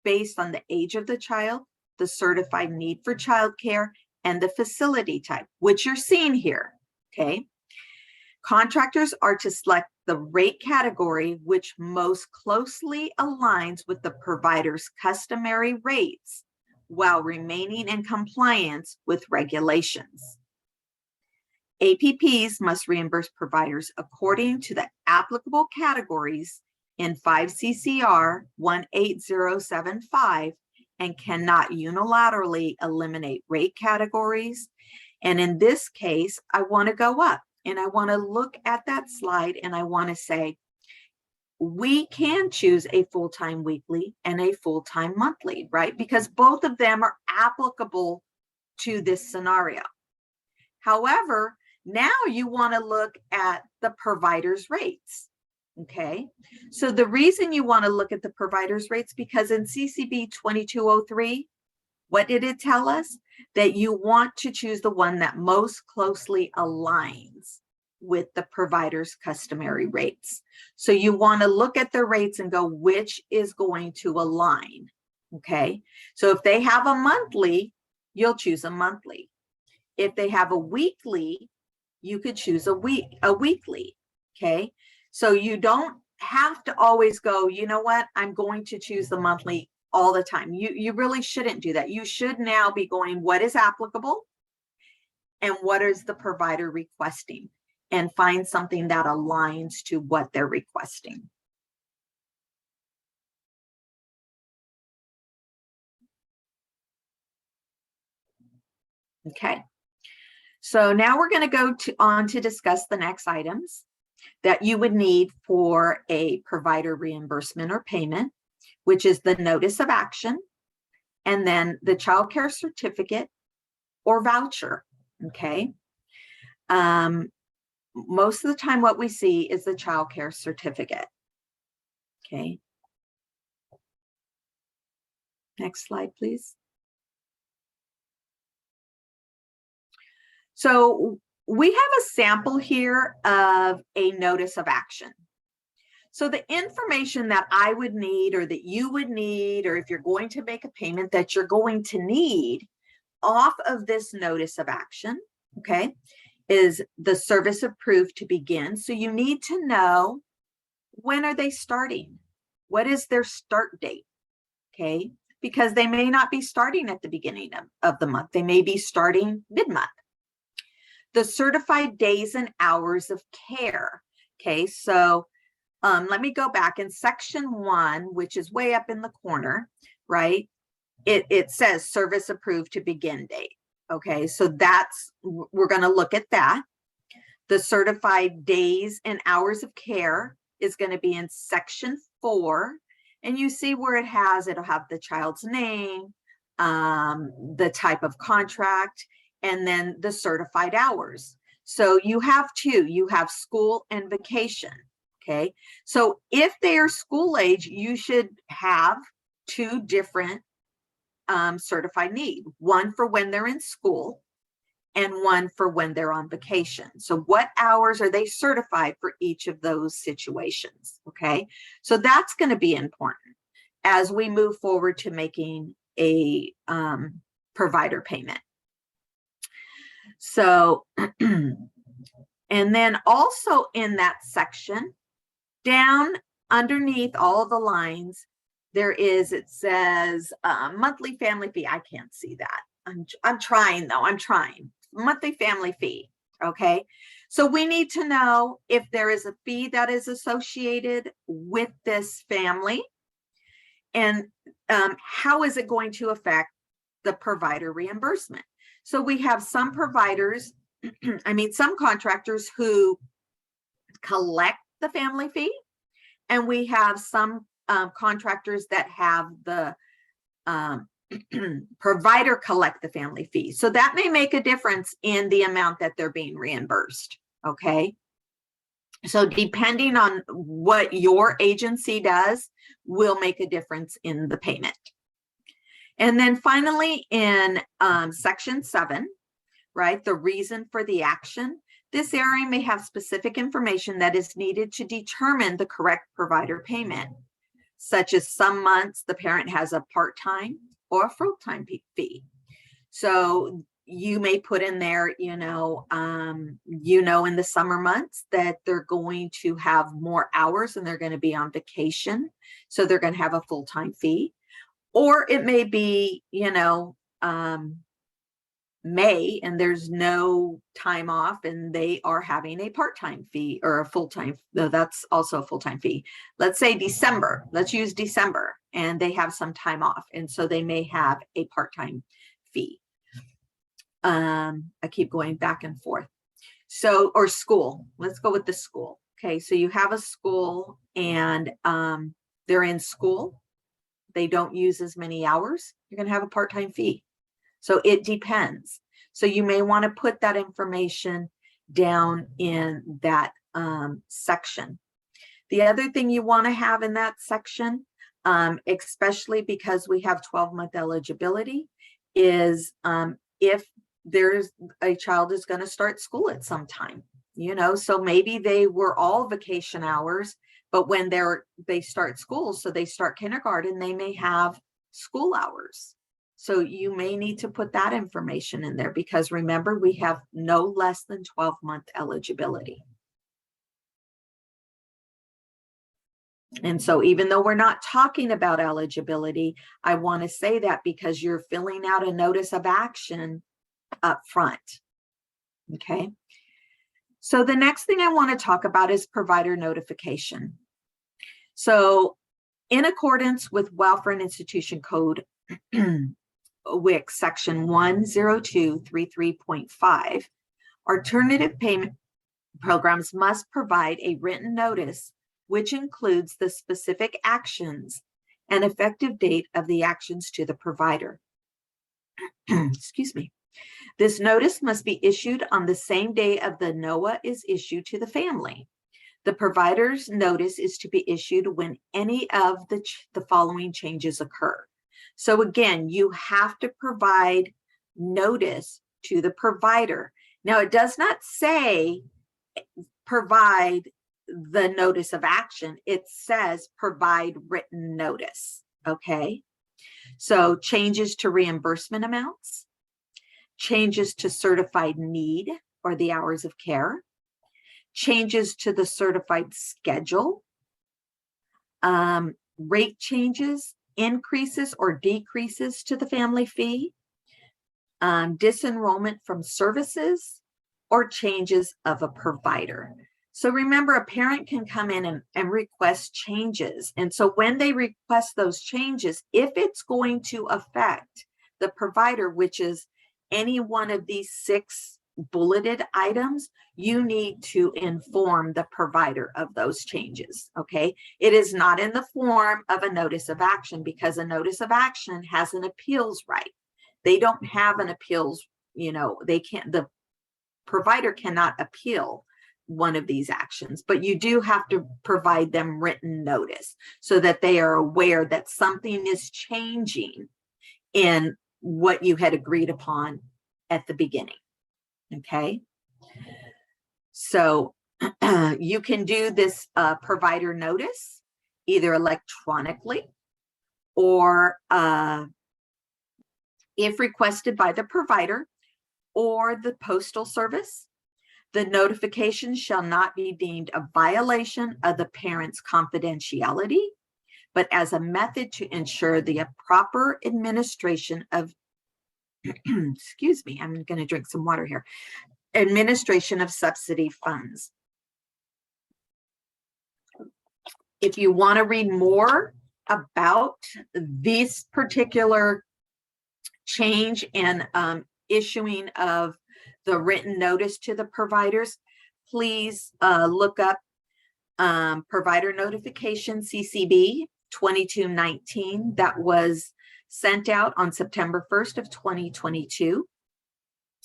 based on the age of the child, the certified need for childcare, and the facility type, which you're seeing here, okay? Contractors are to select the rate category which most closely aligns with the provider's customary rates while remaining in compliance with regulations. APPs must reimburse providers according to the applicable categories in 5 CCR 18075 and cannot unilaterally eliminate rate categories. And in this case, I want to go up and I want to look at that slide and I want to say, we can choose a full-time weekly and a full-time monthly, right? Because both of them are applicable to this scenario. However, now you want to look at the provider's rates, okay? So the reason you want to look at the provider's rates, because in CCB 2203, what did it tell us? That you want to choose the one that most closely aligns with the provider's customary rates. So you want to look at the rates and go, which is going to align, okay? So if they have a monthly, you'll choose a monthly. If they have a weekly, you could choose a weekly, okay? So you don't have to always go, you know what, I'm going to choose the monthly all the time. You really shouldn't do that. You should now be going, what is applicable and what is the provider requesting, and find something that aligns to what they're requesting. Okay. So now we're going to go on to discuss the next items that you would need for a provider reimbursement or payment, which is the notice of action, and then the child care certificate or voucher, okay? Most of the time what we see is the child care certificate, okay? Next slide, please. So we have a sample here of a notice of action. So the information that I would need, or that you would need, or if you're going to make a payment that you're going to need off of this notice of action, okay, is the service approved to begin. So you need to know, when are they starting? What is their start date? Okay, because they may not be starting at the beginning of the month. They may be starting mid-month. The certified days and hours of care. Okay, so let me go back in section 1, which is way up in the corner, right? It says service approved to begin date. Okay, so we're going to look at that. The certified days and hours of care is going to be in section 4. And you see where it'll have the child's name, the type of contract, and then the certified hours. So you have two, you have school and vacation, okay? So if they are school age, you should have 2 different certified need, one for when they're in school and one for when they're on vacation. So what hours are they certified for each of those situations, okay? So that's going to be important as we move forward to making a provider payment. So, and then also in that section, down underneath all the lines, it says monthly family fee. I can't see that. I'm trying though, I'm trying. Monthly family fee, okay? So we need to know if there is a fee that is associated with this family, and how is it going to affect the provider reimbursement. So we have some providers, some contractors who collect the family fee, and we have some contractors that have the provider collect the family fee. So that may make a difference in the amount that they're being reimbursed. Okay. So depending on what your agency does will make a difference in the payment. And then finally in section 7, right, the reason for the action. This area may have specific information that is needed to determine the correct provider payment, such as some months the parent has a part-time or a full-time fee. So you may put in there, in the summer months that they're going to have more hours and they're going to be on vacation. So they're going to have a full-time fee. Or it may be, May and there's no time off and they are having a part-time fee or a full-time, no, that's also a full-time fee. Let's say December, let's use December, and they have some time off. And so they may have a part-time fee. I keep going back and forth. So, or school, let's go with the school. Okay. So you have a school and they're in school. They don't use as many hours. You're going to have a part-time fee. So it depends. So you may want to put that information down in that section. The other thing you want to have in that section, especially because we have 12-month eligibility, is if there's a child is going to start school at some time, so maybe they were all vacation hours, but when they start school, so they start kindergarten, they may have school hours. So you may need to put that information in there because remember, we have no less than 12-month eligibility. And so even though we're not talking about eligibility, I want to say that because you're filling out a notice of action up front. Okay. So the next thing I want to talk about is provider notification. So in accordance with Welfare and Institution Code, WIC section 10233.5, alternative payment programs must provide a written notice which includes the specific actions and effective date of the actions to the provider. Excuse me. This notice must be issued on the same day of the NOA is issued to the family. The provider's notice is to be issued when any of the following changes occur. So again, you have to provide notice to the provider. Now, it does not say provide the notice of action. It says provide written notice. Okay. So changes to reimbursement amounts, changes to certified need or the hours of care, changes to the certified schedule, rate changes, increases or decreases to the family fee, disenrollment from services, or changes of a provider. So remember, a parent can come in and request changes. And so when they request those changes, if it's going to affect the provider, which is any one of these 6 bulleted items, you need to inform the provider of those changes. Okay. It is not in the form of a notice of action because a notice of action has an appeals right. They don't have an appeals, they can't, the provider cannot appeal one of these actions, but you do have to provide them written notice so that they are aware that something is changing in what you had agreed upon at the beginning. Okay. So you can do this provider notice either electronically or if requested by the provider or the postal service. The notification shall not be deemed a violation of the parent's confidentiality, but as a method to ensure the proper administration of, excuse me, I'm going to drink some water here, administration of subsidy funds. If you want to read more about this particular change and issuing of the written notice to the providers, please look up provider notification CCB 2219 that was sent out on September 1st of 2022.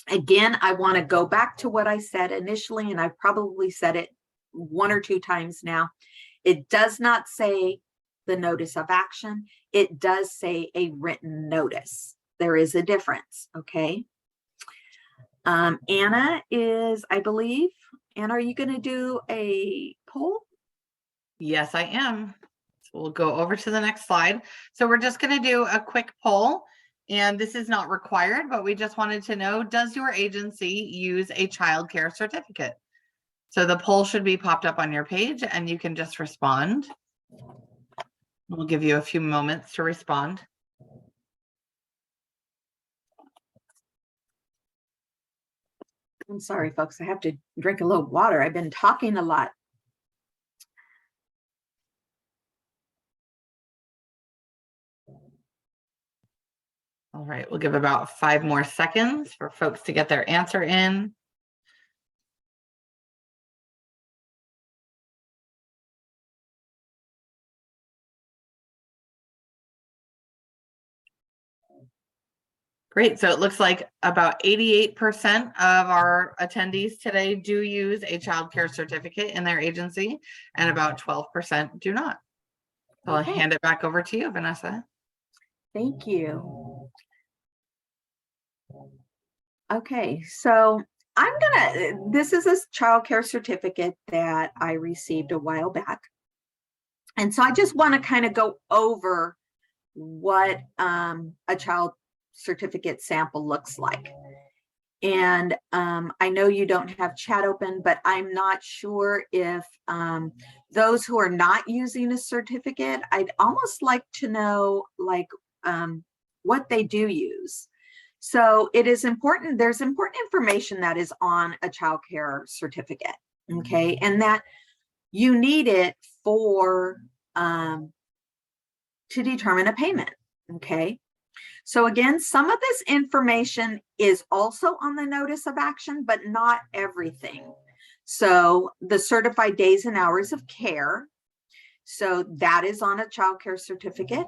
Again, I want to go back to what I said initially, and I've probably said it 1 or 2 times now. It does not say the notice of action. It does say a written notice. There is a difference, okay? Anna is, I believe, Anna, are you going to do a poll? Yes, I am. So we'll go over to the next slide. So we're just going to do a quick poll, and this is not required, but we just wanted to know, does your agency use a child care certificate? So the poll should be popped up on your page, and you can just respond. We'll give you a few moments to respond. I'm sorry, folks. I have to drink a little water. I've been talking a lot. All right, we'll give about 5 more seconds for folks to get their answer in. Great, so it looks like about 88% of our attendees today do use a child care certificate in their agency, and about 12% do not. So I'll hand it back over to you, Vanessa. Thank you. Okay, so this is a child care certificate that I received a while back. And so I just want to kind of go over what a child certificate sample looks like. And I know you don't have chat open, but I'm not sure if those who are not using a certificate, I'd almost like to know what they do use. So it is important, there's important information that is on a child care certificate, okay? And that you need it for, to determine a payment, okay? So again, some of this information is also on the notice of action, but not everything. So the certified days and hours of care, so that is on a child care certificate.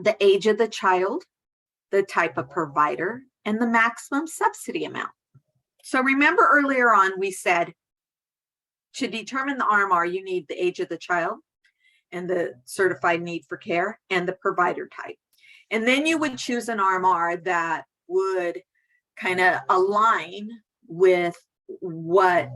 The age of the child, the type of provider, and the maximum subsidy amount. So remember earlier on, we said to determine the RMR, you need the age of the child and the certified need for care and the provider type. And then you would choose an RMR that would kind of align with what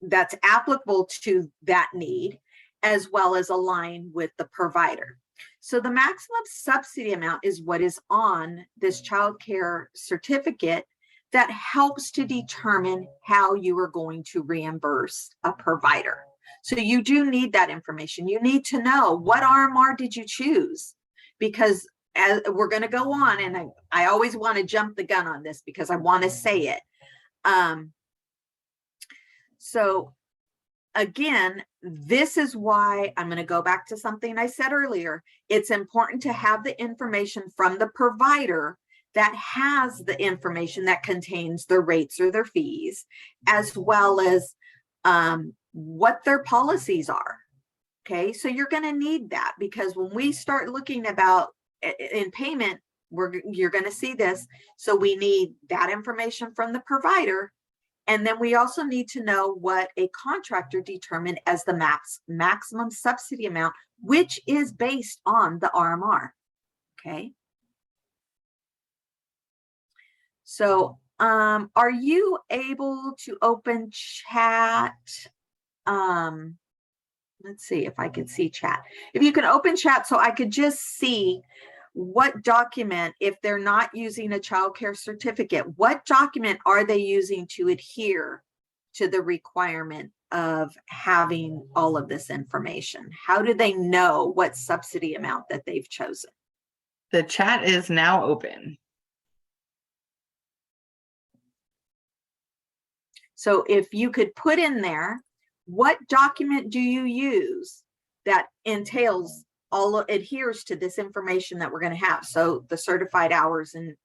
that's applicable to that need, as well as align with the provider. So the maximum subsidy amount is what is on this child care certificate that helps to determine how you are going to reimburse a provider. So you do need that information. You need to know, what RMR did you choose? Because as we're going to go on, and I always want to jump the gun on this because I want to say it. So again, this is why I'm going to go back to something I said earlier. It's important to have the information from the provider that has the information that contains their rates or their fees, as well as what their policies are. Okay, so you're going to need that, because when we start looking about in payment, you're going to see this. So we need that information from the provider. And then we also need to know what a contractor determined as the maximum subsidy amount, which is based on the RMR. Okay. So are you able to open chat? Let's see if I can see chat. If you can open chat so I could just see what document, if they're not using a child care certificate, what document are they using to adhere to the requirement of having all of this information? How do they know what subsidy amount that they've chosen? The chat is now open. So if you could put in there, what document do you use that entails adheres to this information that we're going to have? So the certified hours and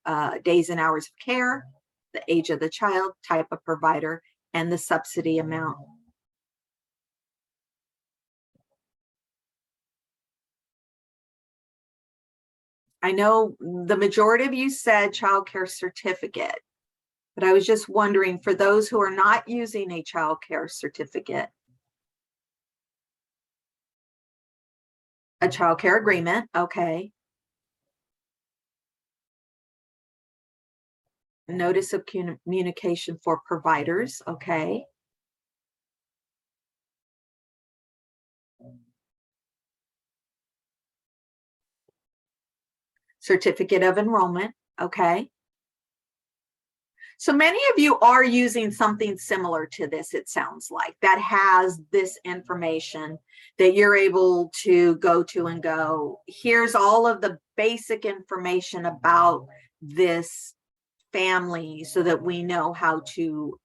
days and hours of care, the age of the child, type of provider, and the subsidy amount. I know the majority of you said child care certificate, but I was just wondering for those who are not using a child care certificate, a child care agreement, okay. Notice of communication for providers, okay. Certificate of enrollment, okay. So many of you are using something similar to this, it sounds like, that has this information that you're able to go to and go, here's all of the basic information about this family so that we know how to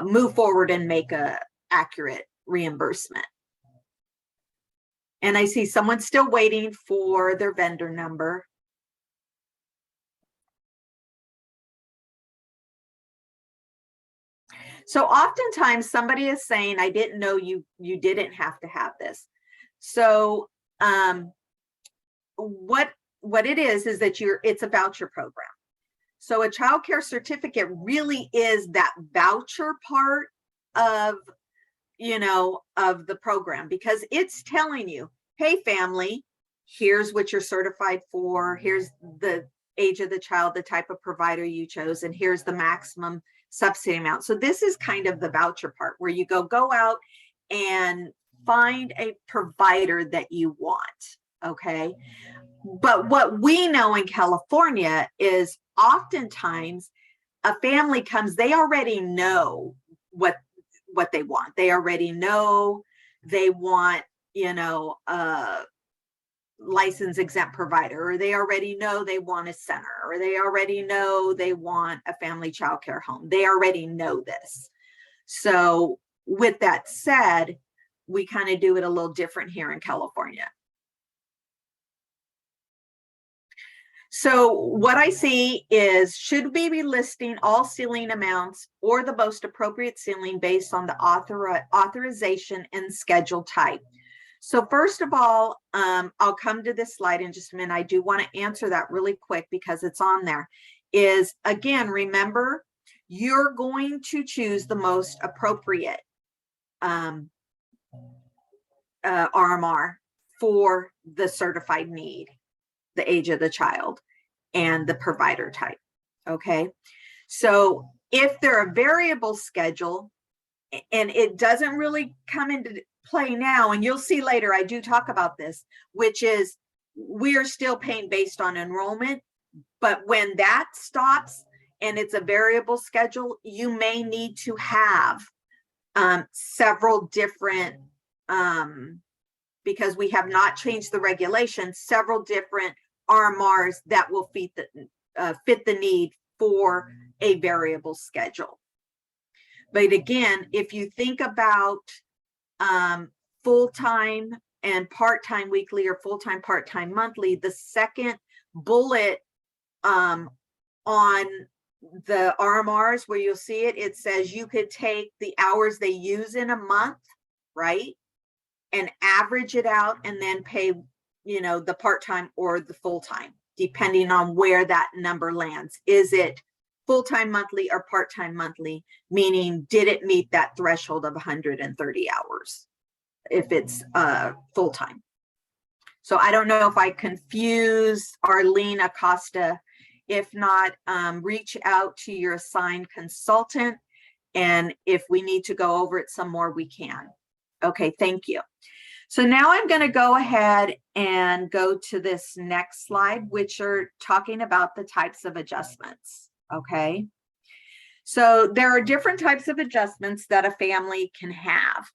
move forward and make a accurate reimbursement. And I see someone still waiting for their vendor number. So oftentimes somebody is saying, I didn't know you didn't have to have this. So what it is that it's a voucher program. So a child care certificate really is that voucher part of, of the program, because it's telling you, hey, family, here's what you're certified for. Here's the age of the child, the type of provider you chose, and here's the maximum subsidy amount. So this is kind of the voucher part where you go out and find a provider that you want, okay? But what we know in California is oftentimes a family comes, they already know what they want. They already know they want, license exempt provider, or they already know they want a center, or they already know they want a family child care home. They already know this. So with that said, we kind of do it a little different here in California. So what I see is, should we be listing all ceiling amounts or the most appropriate ceiling based on the authorization and schedule type? So first of all, I'll come to this slide in just a minute. I do want to answer that really quick because it's on there. Is, again, remember, you're going to choose the most appropriate RMR for the certified need, the age of the child, and the provider type, okay? So if they're a variable schedule, and it doesn't really come into play now, and you'll see later, I do talk about this, which is we're still paying based on enrollment, but when that stops and it's a variable schedule, you may need to have several different, because we have not changed the regulations, several different RMRs that will fit the need for a variable schedule. But again, if you think about full-time and part-time weekly or full-time part-time monthly, the second bullet on the RMRs where you'll see it, it says you could take the hours they use in a month, right, and average it out and then pay, the part-time or the full-time, depending on where that number lands. Is it full-time monthly or part-time monthly, meaning did it meet that threshold of 130 hours if it's full-time? So I don't know if I confused Arlene Acosta. If not, reach out to your assigned consultant, and if we need to go over it some more, we can. Okay, thank you. So now I'm going to go ahead and go to this next slide, which are talking about the types of adjustments. Okay, so there are different types of adjustments that a family can have.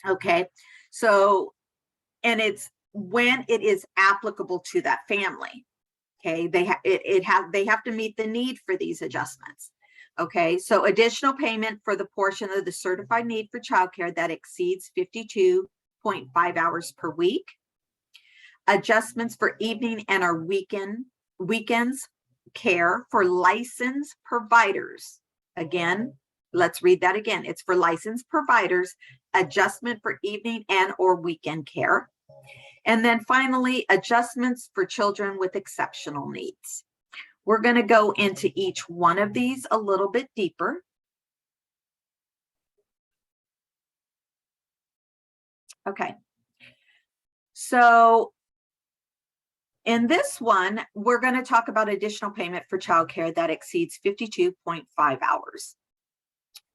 Okay, so, and it's when it is applicable to that family. Okay, they have to meet the need for these adjustments. Okay, so additional payment for the portion of the certified need for childcare that exceeds 52.5 hours per week. Adjustments for evening and or weekends care for licensed providers. Again, let's read that again. It's for licensed providers, adjustment for evening and or weekend care. And then finally, adjustments for children with exceptional needs. We're going to go into each one of these a little bit deeper. Okay. So in this one, we're going to talk about additional payment for childcare that exceeds 52.5 hours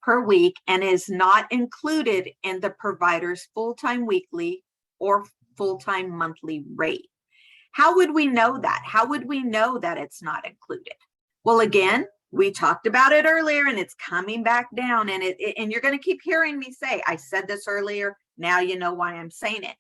per week and is not included in the provider's full-time weekly or full-time monthly rate. How would we know that? How would we know that it's not included? Well, again, we talked about it earlier and it's coming back down, and and you're going to keep hearing me say, I said this earlier, now you know why I'm saying it,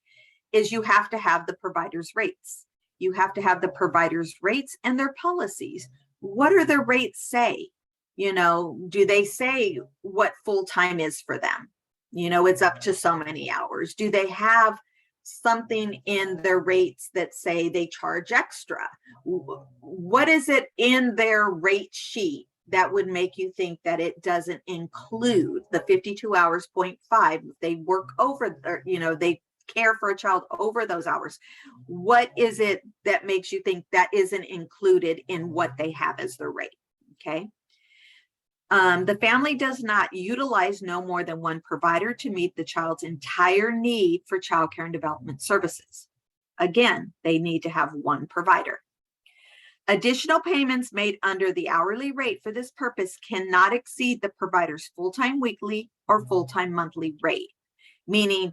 is you have to have the provider's rates. You have to have the provider's rates and their policies. What do their rates say? You know, do they say what full-time is for them? You know, it's up to so many hours. Do they have something in their rates that say they charge extra? What is it in their rate sheet that would make you think that it doesn't include the 52 hours, 0.5? They work over, or, you know, they care for a child over those hours. What is it that makes you think that isn't included in what they have as their rate? Okay. The family does not utilize no more than one provider to meet the child's entire need for childcare and development services. Again, they need to have one provider. Additional payments made under the hourly rate for this purpose cannot exceed the provider's full-time weekly or full-time monthly rate. Meaning,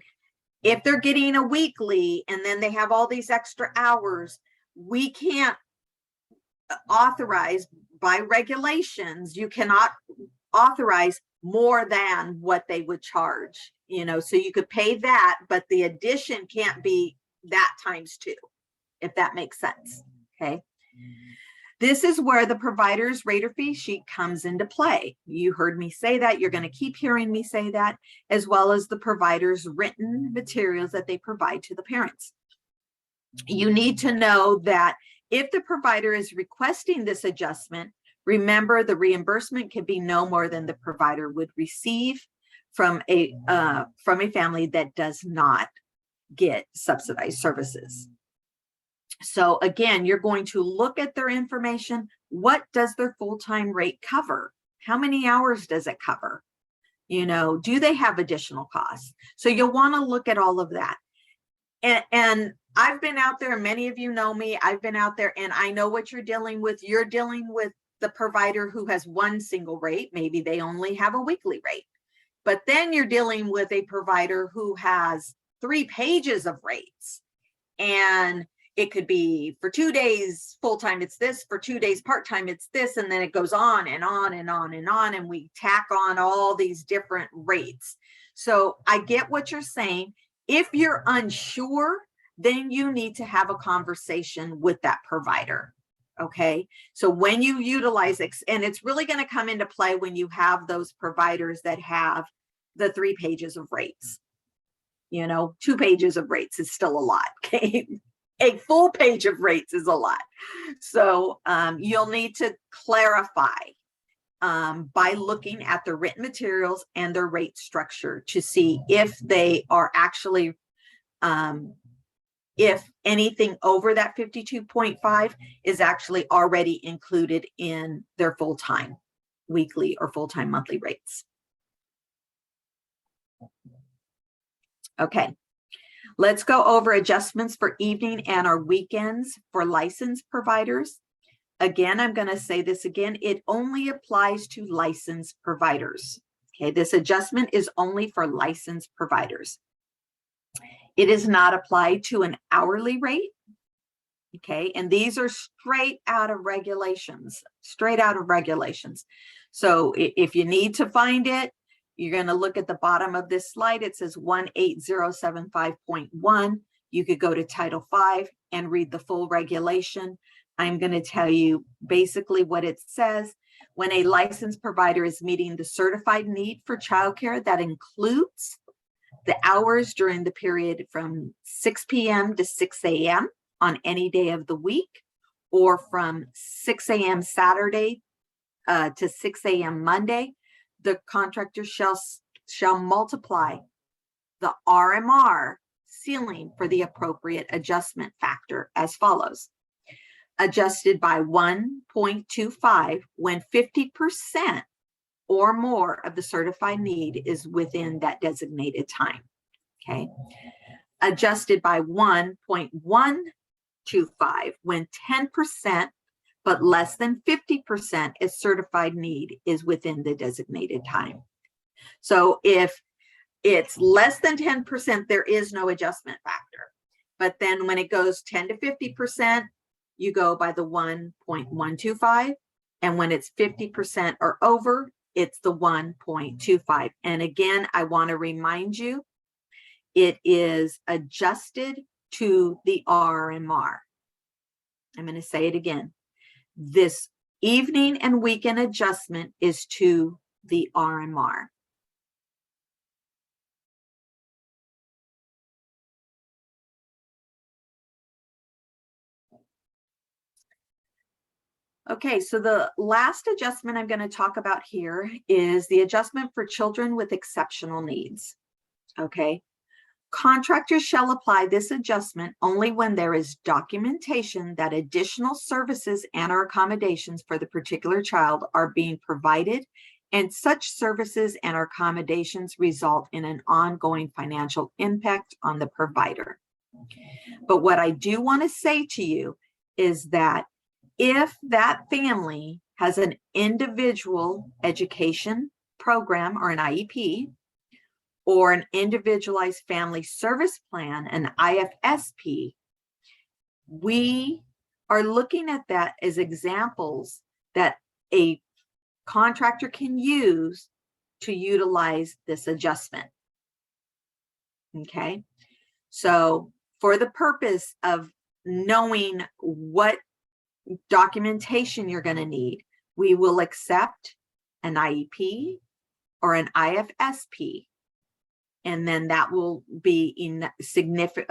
if they're getting a weekly and then they have all these extra hours, we can't authorize, by regulations, you cannot authorize more than what they would charge, you know, so you could pay that, but the addition can't be that times 2, if that makes sense. Okay. This is where the provider's rate or fee sheet comes into play. You heard me say that. You're going to keep hearing me say that, as well as the provider's written materials that they provide to the parents. You need to know that if the provider is requesting this adjustment, remember the reimbursement can be no more than the provider would receive from a family that does not get subsidized services. So again, you're going to look at their information. What does their full-time rate cover? How many hours does it cover? You know, do they have additional costs? So you'll want to look at all of that. And I've been out there, many of you know me, I've been out there and I know what you're dealing with. You're dealing with the provider who has one single rate. Maybe they only have a weekly rate. But then you're dealing with a provider who has 3 pages of rates. And it could be for 2 days full-time, it's this, for 2 days part-time, it's this, and then it goes on and on and on and on, and we tack on all these different rates. So I get what you're saying. If you're unsure, then you need to have a conversation with that provider. Okay. So when you utilize it, and it's really going to come into play when you have those providers that have the 3 pages of rates. You know, 2 pages of rates is still a lot. Okay. A full page of rates is a lot. So you'll need to clarify by looking at the written materials and their rate structure to see if they are actually, if anything over that 52.5 is actually already included in their full-time weekly or full-time monthly rates. Okay. Let's go over adjustments for evening and or weekends for licensed providers. Again, I'm going to say this again. It only applies to licensed providers. Okay, this adjustment is only for licensed providers. It is not applied to an hourly rate. Okay, and these are straight out of regulations, So if you need to find it, you're going to look at the bottom of this slide. It says 18075.1. You could go to Title V and read the full regulation. I'm going to tell you basically what it says. When a licensed provider is meeting the certified need for childcare, that includes the hours during the period from 6 p.m. to 6 a.m. on any day of the week, or from 6 a.m. Saturday to 6 a.m. Monday, the contractor shall multiply the RMR ceiling for the appropriate adjustment factor as follows. Adjusted by 1.25 when 50% or more of the certified need is within that designated time. Okay. Adjusted by 1.125 when 10% but less than 50% is certified need is within the designated time. So if it's less than 10%, there is no adjustment factor. But then when it goes 10 to 50%, you go by the 1.125. And when it's 50% or over, it's the 1.25. And again, I want to remind you, it is adjusted to the RMR. I'm going to say it again. This evening and weekend adjustment is to the RMR. Okay, so the last adjustment I'm going to talk about here is the adjustment for children with exceptional needs. Okay, contractors shall apply this adjustment only when there is documentation that additional services and or accommodations for the particular child are being provided, and such services and or accommodations result in an ongoing financial impact on the provider. But what I do want to say to you is that if that family has an individual education program or an IEP, or an individualized family service plan, an IFSP, we are looking at that as examples that a contractor can use to utilize this adjustment. Okay, so for the purpose of knowing what documentation you're going to need, we will accept an IEP or an IFSP, and then that will be in significant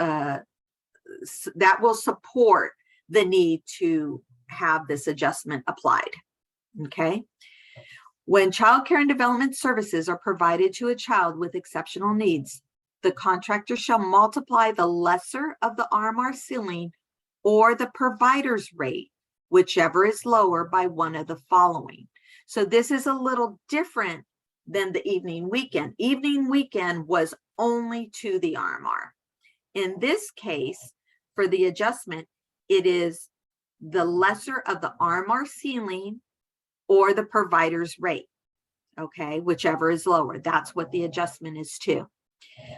that will support the need to have this adjustment applied. Okay, when child care and development services are provided to a child with exceptional needs, the contractor shall multiply the lesser of the RMR ceiling or the provider's rate, whichever is lower, by one of the following. So this is a little different than the evening weekend. Evening weekend was only to the RMR. In this case, for the adjustment, it is the lesser of the RMR ceiling or the provider's rate, okay, whichever is lower. That's what the adjustment is to.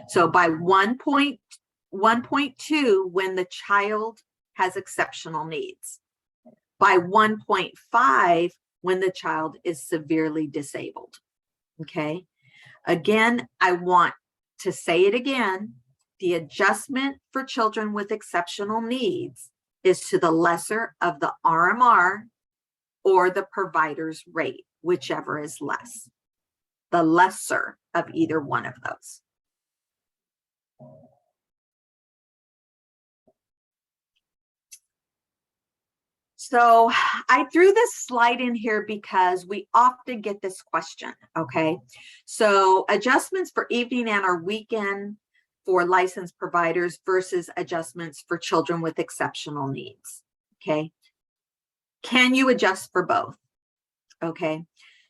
So by 1.2 when the child has exceptional needs, by 1.5 when the child is severely disabled. Okay, again, I want to say it again. The adjustment for children with exceptional needs is to the lesser of the RMR or the provider's rate, whichever is less. The lesser of either one of those. So I threw this slide in here because we often get this question, okay? So adjustments for evening and or weekend for licensed providers versus adjustments for children with exceptional needs, okay? Can you adjust for both? Okay,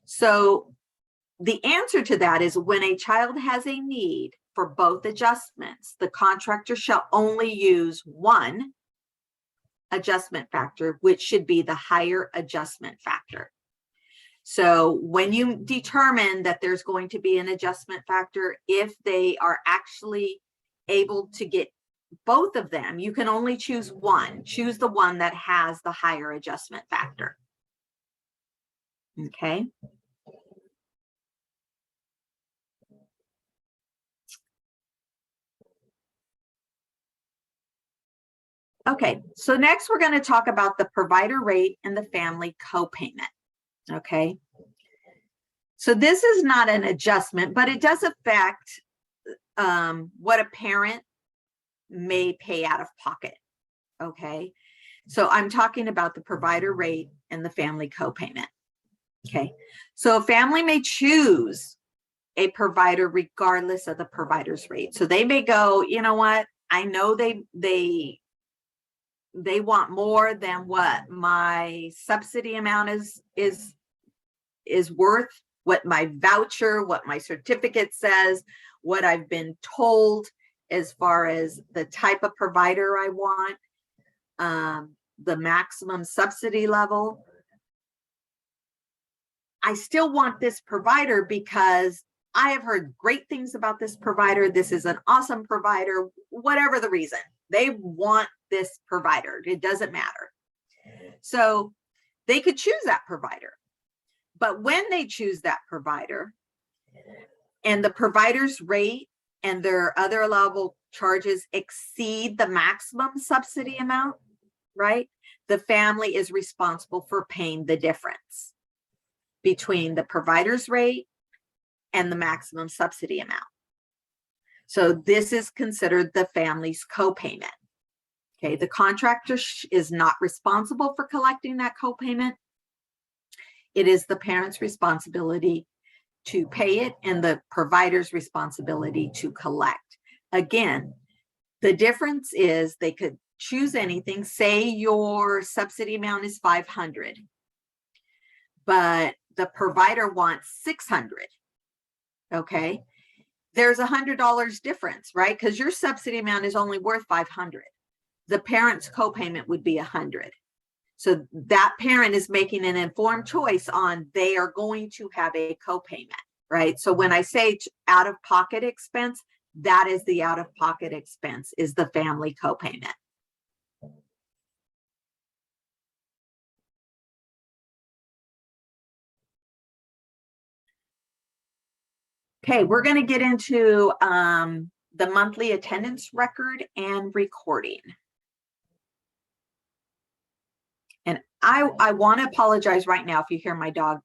so the answer to that is when a child has a need for both adjustments, the contractor shall only use one adjustment factor, which should be the higher adjustment factor. So when you determine that there's going to be an adjustment factor, if they are actually able to get both of them, you can only choose one. Choose the one that has the higher adjustment factor. Okay. Okay, so next we're going to talk about the provider rate and the family copayment. Okay, so this is not an adjustment, but it does affect what a parent may pay out of pocket. Okay, so I'm talking about the provider rate and the family copayment. Okay, so a family may choose a provider regardless of the provider's rate. So they may go, you know what, I know they want more than what my subsidy amount is worth, what my voucher, what my certificate says, what I've been told as far as the type of provider I want, the maximum subsidy level. I still want this provider because I have heard great things about this provider. This is an awesome provider, whatever the reason. They want this provider. It doesn't matter. So they could choose that provider. But when they choose that provider and the provider's rate and their other allowable charges exceed the maximum subsidy amount, right? The family is responsible for paying the difference between the provider's rate and the maximum subsidy amount. So this is considered the family's copayment. Okay, the contractor is not responsible for collecting that copayment. It is the parent's responsibility to pay it and the provider's responsibility to collect. Again, the difference is they could choose anything. Say your subsidy amount is $500, but the provider wants $600. Okay, there's $100 difference, right? Because your subsidy amount is only worth $500. The parent's copayment would be $100. So that parent is making an informed choice on they are going to have a copayment, right? So when I say out-of-pocket expense, that is the out-of-pocket expense, is the family copayment. Okay, we're going to get into the monthly attendance record and recording. And I want to apologize right now if you hear my dog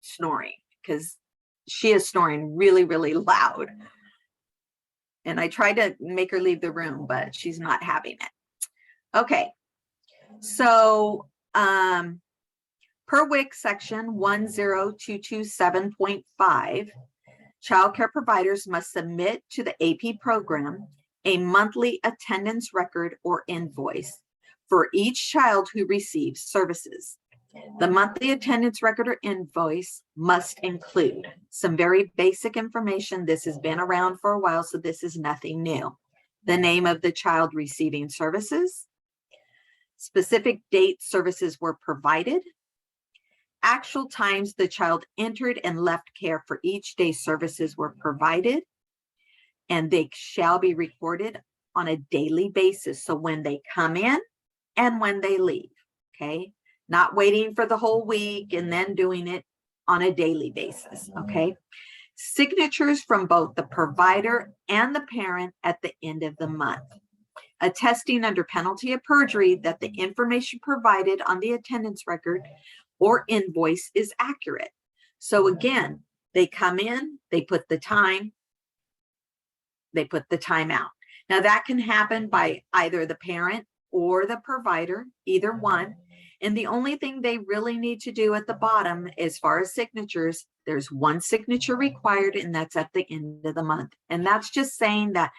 snoring, because she is snoring really, really loud. And I tried to make her leave the room, but she's not having it. Okay, so per WIC section 10227.5, child care providers must submit to the AP program a monthly attendance record or invoice for each child who receives services. The monthly attendance record or invoice must include some very basic information. This has been around for a while, so this is nothing new. The name of the child receiving services, specific dates services were provided, actual times the child entered and left care for each day services were provided, and they shall be recorded on a daily basis. So when they come in and when they leave, okay? Not waiting for the whole week and then doing it on a daily basis, okay? Signatures from both the provider and the parent at the end of the month. Attesting under penalty of perjury that the information provided on the attendance record or invoice is accurate. So again, they come in, they put the time, they put the time out. Now that can happen by either the parent or the provider, either one. And the only thing they really need to do at the bottom, as far as signatures, there's one signature required, and that's at the end of the month. And that's just saying that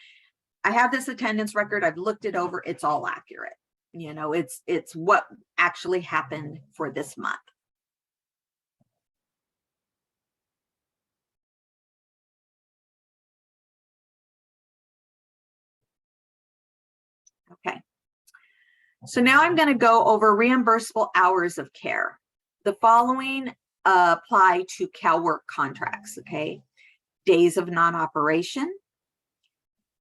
I have this attendance record, I've looked it over, it's all accurate. You know, it's what actually happened for this month. Okay. So now I'm going to go over reimbursable hours of care. The following apply to CalWORK contracts, okay? Days of non-operation,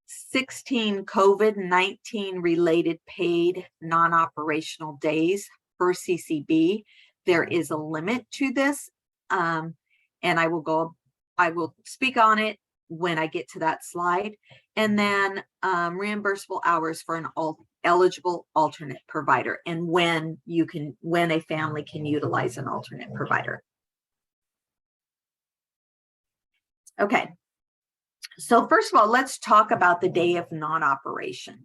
16 COVID-19 related paid non-operational days per CCB. There is a limit to this, and I will speak on it when I get to that slide. And then reimbursable hours for an eligible alternate provider, and when a family can utilize an alternate provider. Okay, so first of all, let's talk about the day of non-operation.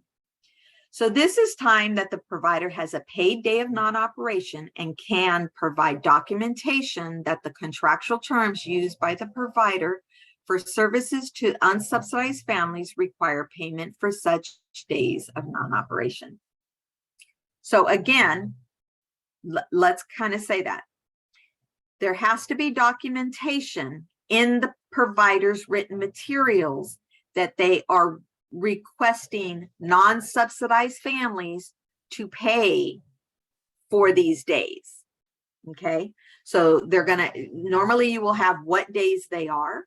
So this is time that the provider has a paid day of non-operation and can provide documentation that the contractual terms used by the provider for services to unsubsidized families require payment for such days of non-operation. So again, let's kind of say that. There has to be documentation in the provider's written materials that they are requesting non-subsidized families to pay for these days. Okay, so they're gonna, normally you will have what days they are,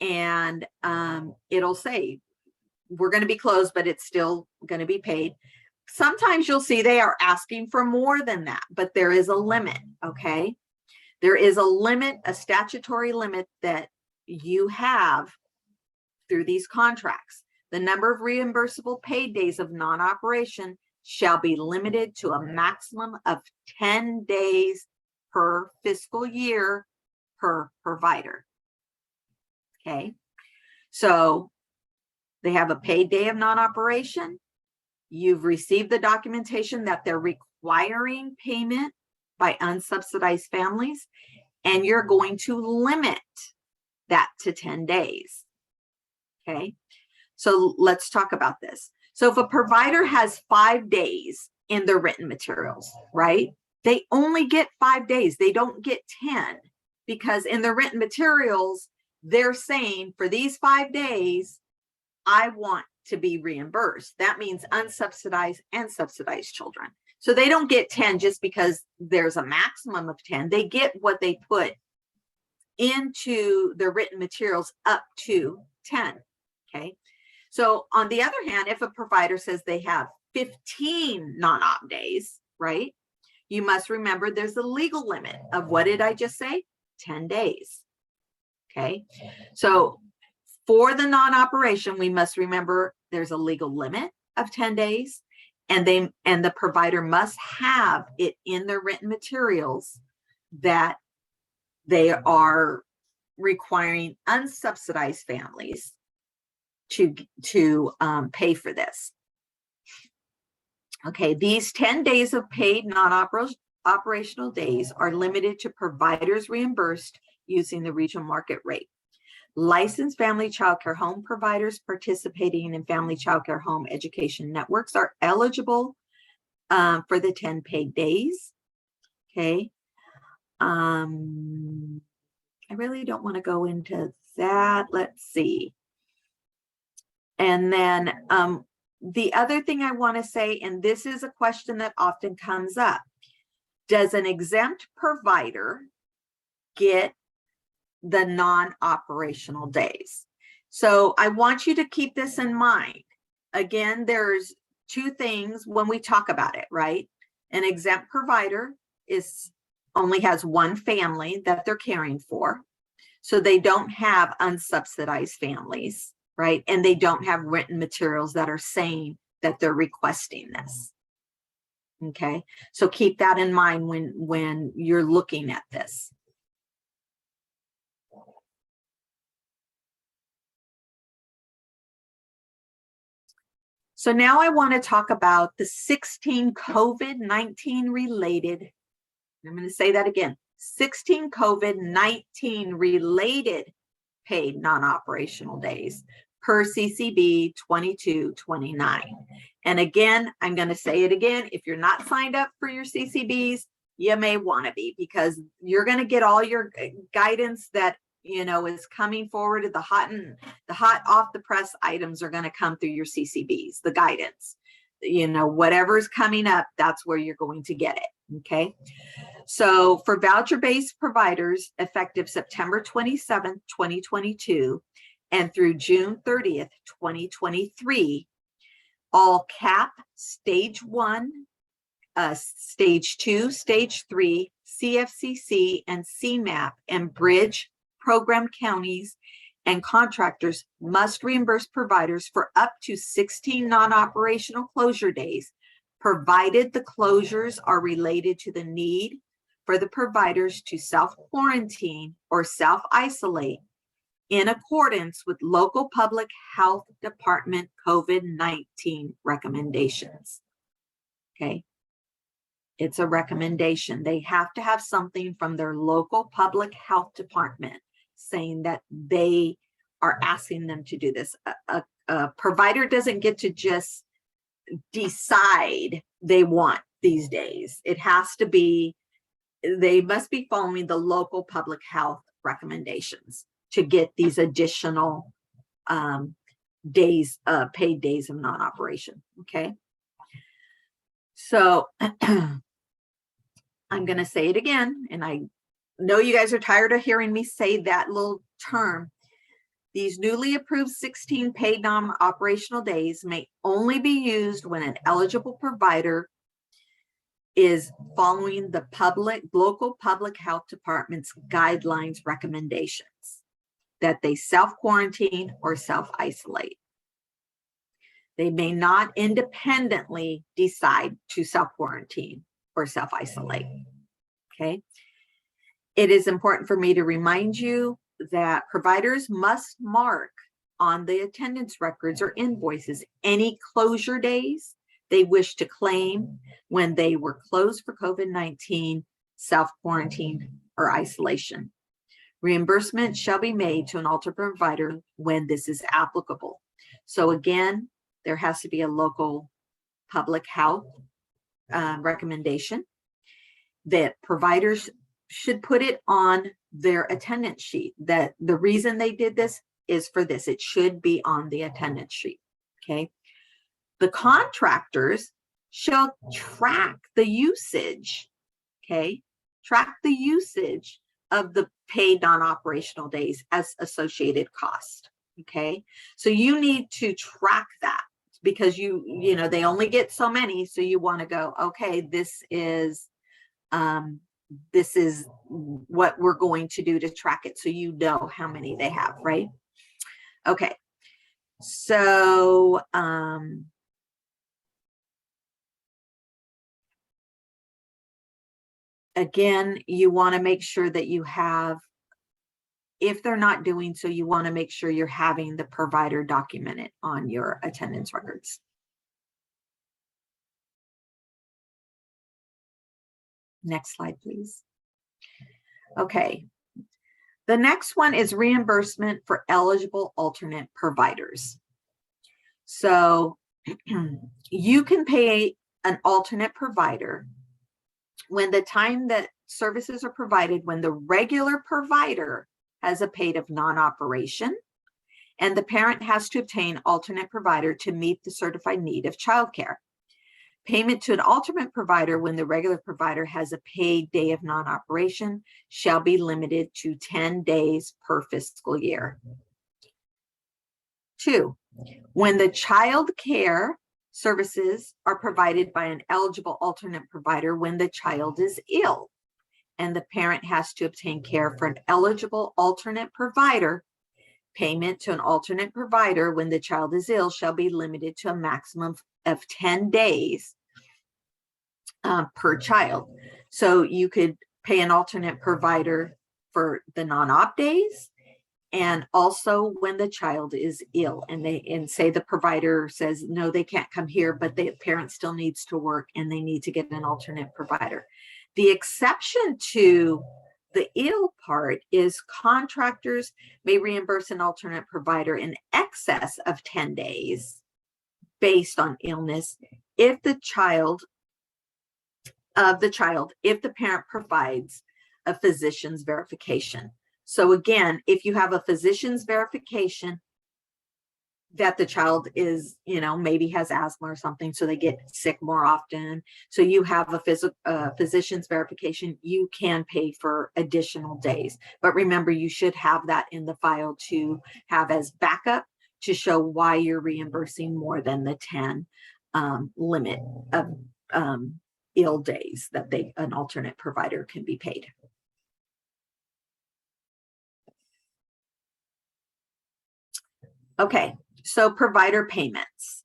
and it'll say we're going to be closed, but it's still going to be paid. Sometimes you'll see they are asking for more than that, but there is a limit. Okay, there is a limit, a statutory limit that you have through these contracts. The number of reimbursable paid days of non-operation shall be limited to a maximum of 10 days per fiscal year per provider. Okay, so they have a paid day of non-operation. You've received the documentation that they're requiring payment by unsubsidized families, and you're going to limit that to 10 days. Okay, so let's talk about this. So if a provider has 5 days in their written materials, right? They only get 5 days. They don't get 10, because in the written materials, they're saying for these 5 days, I want to be reimbursed. That means unsubsidized and subsidized children. So they don't get 10 just because there's a maximum of 10. They get what they put into the written materials up to 10. Okay. So on the other hand, if a provider says they have 15 non-op days, right? You must remember there's a legal limit of, what did I just say? 10 days. Okay. So for the non-operation, we must remember there's a legal limit of 10 days, and the provider must have it in their written materials that they are requiring unsubsidized families to pay for this. Okay, these 10 days of paid non-operational days are limited to providers reimbursed using the regional market rate. Licensed family childcare home providers participating in family childcare home education networks are eligible for the 10 paid days. Okay. I really don't want to go into that. Let's see. And then the other thing I want to say, and this is a question that often comes up, does an exempt provider get the non-operational days? So I want you to keep this in mind. Again, there's 2 things when we talk about it, right? An exempt provider only has 1 family that they're caring for. So they don't have unsubsidized families, right? And they don't have written materials that are saying that they're requesting this. Okay, so keep that in mind when you're looking at this. So now I want to talk about the 16 COVID-19 related, I'm going to say that again, 16 COVID-19 related paid non-operational days per CCB 2229. And again, I'm going to say it again, if you're not signed up for your CCBs, you may want to be, because you're going to get all your guidance that is coming forward. The hot off the press items are going to come through your CCBs, the guidance, whatever's coming up, that's where you're going to get it. Okay. So for voucher-based providers, effective September 27th, 2022, and through June 30th, 2023, all CAP, Stage 1, Stage 2, Stage 3, CFCC, and CMAP, and Bridge program counties and contractors must reimburse providers for up to 16 non-operational closure days, provided the closures are related to the need for the providers to self-quarantine or self-isolate in accordance with local public health department COVID-19 recommendations. Okay. It's a recommendation. They have to have something from their local public health department saying that they are asking them to do this. A provider doesn't get to just decide they want these days. It has to be, they must be following the local public health recommendations to get these additional days, paid days of non-operation. Okay. So I'm going to say it again, and I know you guys are tired of hearing me say that little term. These newly approved 16 paid non-operational days may only be used when an eligible provider is following the local public health department's guidelines recommendations that they self-quarantine or self-isolate. They may not independently decide to self-quarantine or self-isolate. Okay. It is important for me to remind you that providers must mark on the attendance records or invoices any closure days they wish to claim when they were closed for COVID-19, self-quarantine, or isolation. Reimbursement shall be made to an alternate provider when this is applicable. So again, there has to be a local public health recommendation that providers should put it on their attendance sheet, that the reason they did this is for this. It should be on the attendance sheet. Okay. The contractors shall track the usage. Okay. Track the usage of the paid non-operational days as associated cost. Okay. So you need to track that because you know, they only get so many. So you want to go, okay, this is what we're going to do to track it, so you know how many they have, right? Okay, so again, you want to make sure that you have, if they're not doing so, you want to make sure you're having the provider document it on your attendance records. Next slide, please. Okay. The next one is reimbursement for eligible alternate providers. So you can pay an alternate provider when the time that services are provided, when the regular provider has a paid of non-operation and the parent has to obtain alternate provider to meet the certified need of childcare. Payment to an alternate provider when the regular provider has a paid day of non-operation shall be limited to 10 days per fiscal year. 2, when the child care services are provided by an eligible alternate provider when the child is ill and the parent has to obtain care for an eligible alternate provider, payment to an alternate provider when the child is ill shall be limited to a maximum of 10 days per child. So you could pay an alternate provider for the non-op days and also when the child is ill and say the provider says, no, they can't come here, but the parent still needs to work and they need to get an alternate provider. The exception to the ill part is contractors may reimburse an alternate provider in excess of 10 days based on illness if the parent provides a physician's verification. So again, if you have a physician's verification that the child is, you know, maybe has asthma or something, so they get sick more often. So you have a physician's verification, you can pay for additional days. But remember, you should have that in the file to have as backup to show why you're reimbursing more than the 10 limit of ill days that an alternate provider can be paid. Okay, so provider payments.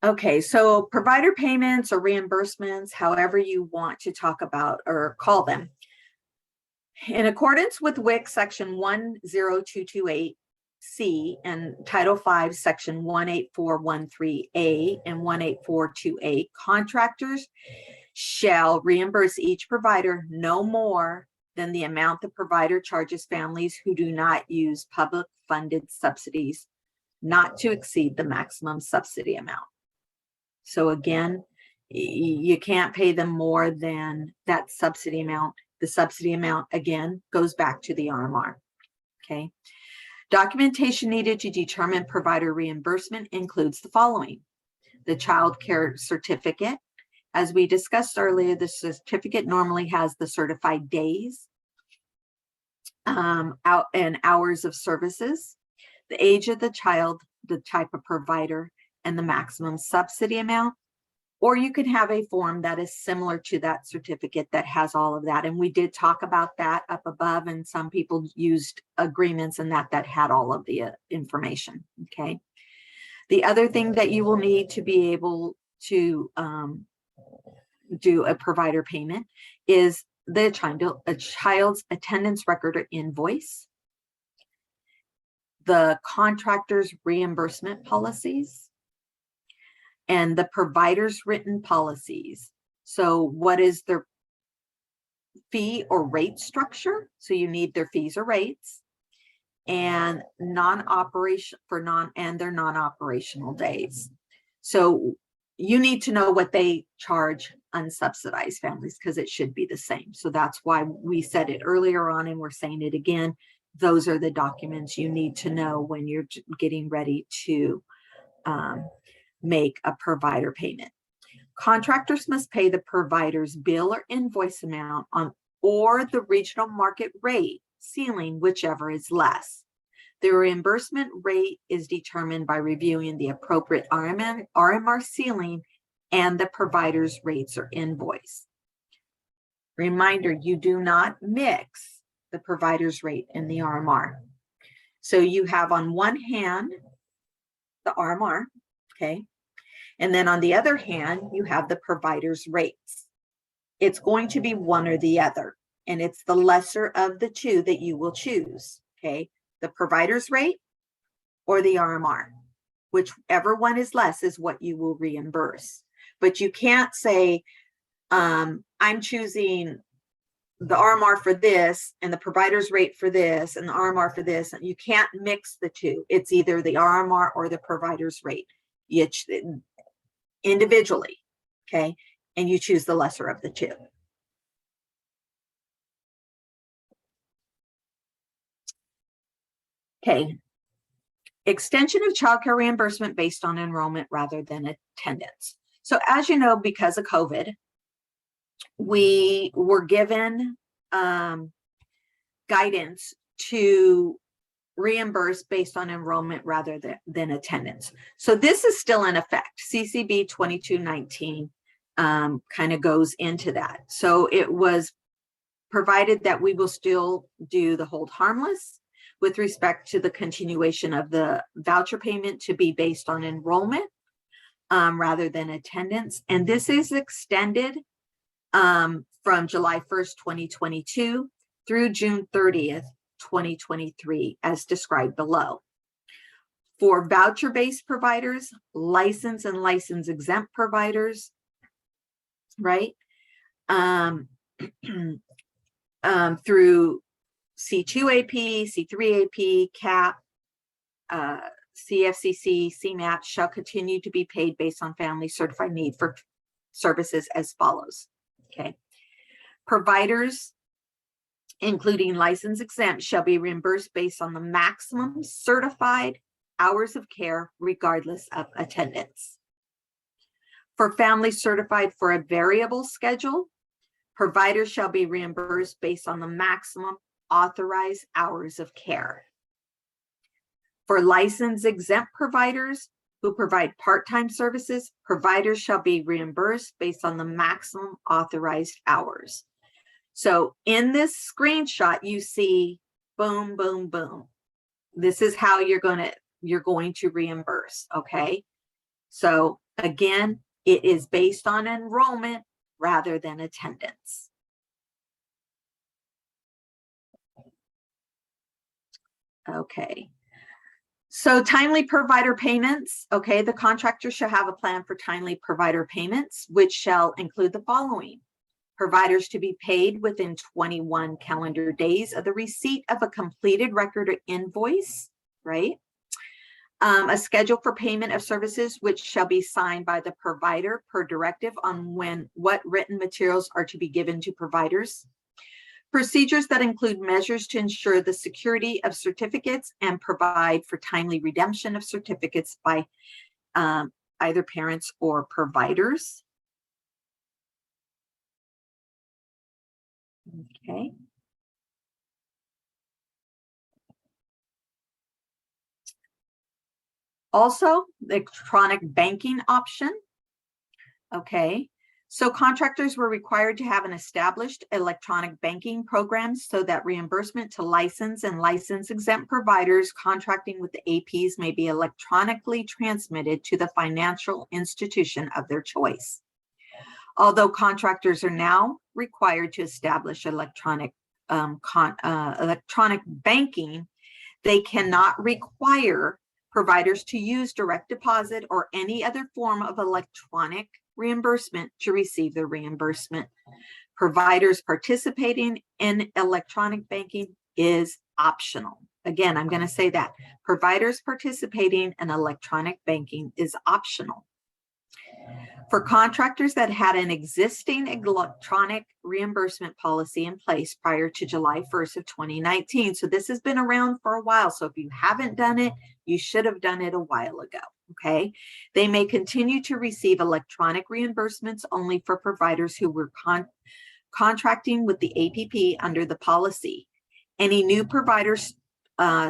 Okay, so provider payments or reimbursements, however you want to talk about or call them. In accordance with WIC section 10228C and Title V section 18413A and 18428, contractors shall reimburse each provider no more than the amount the provider charges families who do not use public funded subsidies, not to exceed the maximum subsidy amount. So again, you can't pay them more than that subsidy amount. The subsidy amount, again, goes back to the RMR. Okay. Documentation needed to determine provider reimbursement includes the following: the child care certificate. As we discussed earlier, the certificate normally has the certified days out and hours of services, the age of the child, the type of provider, and the maximum subsidy amount. Or you could have a form that is similar to that certificate that has all of that. And we did talk about that up above, and some people used agreements and that had all of the information. Okay. The other thing that you will need to be able to do a provider payment is a child's attendance record or invoice, the contractor's reimbursement policies, and the provider's written policies. So what is their fee or rate structure? So you need their fees or rates, and their non-operational days. So you need to know what they charge unsubsidized families, because it should be the same. So that's why we said it earlier on, and we're saying it again. Those are the documents you need to know when you're getting ready to make a provider payment. Contractors must pay the provider's bill or invoice amount or the regional market rate ceiling, whichever is less. The reimbursement rate is determined by reviewing the appropriate RMR ceiling and the provider's rates or invoice. Reminder, you do not mix the provider's rate and the RMR. So you have on one hand the RMR, okay? And then on the other hand, you have the provider's rates. It's going to be one or the other, and it's the lesser of the two that you will choose, okay? The provider's rate or the RMR, whichever one is less is what you will reimburse. But you can't say, I'm choosing the RMR for this and the provider's rate for this and the RMR for this. You can't mix the two. It's either the RMR or the provider's rate. Individually, okay? And you choose the lesser of the two. Okay. Extension of childcare reimbursement based on enrollment rather than attendance. So as you know, because of COVID, we were given guidance to reimburse based on enrollment rather than attendance. So this is still in effect. CCB 2219 kind of goes into that. So it was provided that we will still do the hold harmless with respect to the continuation of the voucher payment to be based on enrollment rather than attendance. And this is extended from July 1st, 2022 through June 30th, 2023, as described below. For voucher-based providers, licensed and license exempt providers, right? Through C2AP, C3AP, CAP, CFCC, CMAP shall continue to be paid based on family certified need for services as follows. Okay. Providers, including license exempt, shall be reimbursed based on the maximum certified hours of care, regardless of attendance. For families certified for a variable schedule, providers shall be reimbursed based on the maximum authorized hours of care. For license exempt providers who provide part-time services, providers shall be reimbursed based on the maximum authorized hours. So in this screenshot, you see, boom, boom, boom. This is how you're going to reimburse, okay? So again, it is based on enrollment rather than attendance. Okay. So timely provider payments, okay, the contractor shall have a plan for timely provider payments, which shall include the following. Providers to be paid within 21 calendar days of the receipt of a completed record or invoice, right? A schedule for payment of services which shall be signed by the provider per directive on what written materials are to be given to providers. Procedures that include measures to ensure the security of certificates and provide for timely redemption of certificates by either parents or providers. Okay. Also, the electronic banking option. Okay. So contractors were required to have an established electronic banking program so that reimbursement to license and license exempt providers contracting with the APs may be electronically transmitted to the financial institution of their choice. Although contractors are now required to establish electronic banking, they cannot require providers to use direct deposit or any other form of electronic reimbursement to receive the reimbursement. Providers participating in electronic banking is optional. Again, I'm going to say that providers participating in electronic banking is optional. For contractors that had an existing electronic reimbursement policy in place prior to July 1st of 2019. So this has been around for a while. So if you haven't done it, you should have done it a while ago. Okay. They may continue to receive electronic reimbursements only for providers who were contracting with the APP under the policy. Any new providers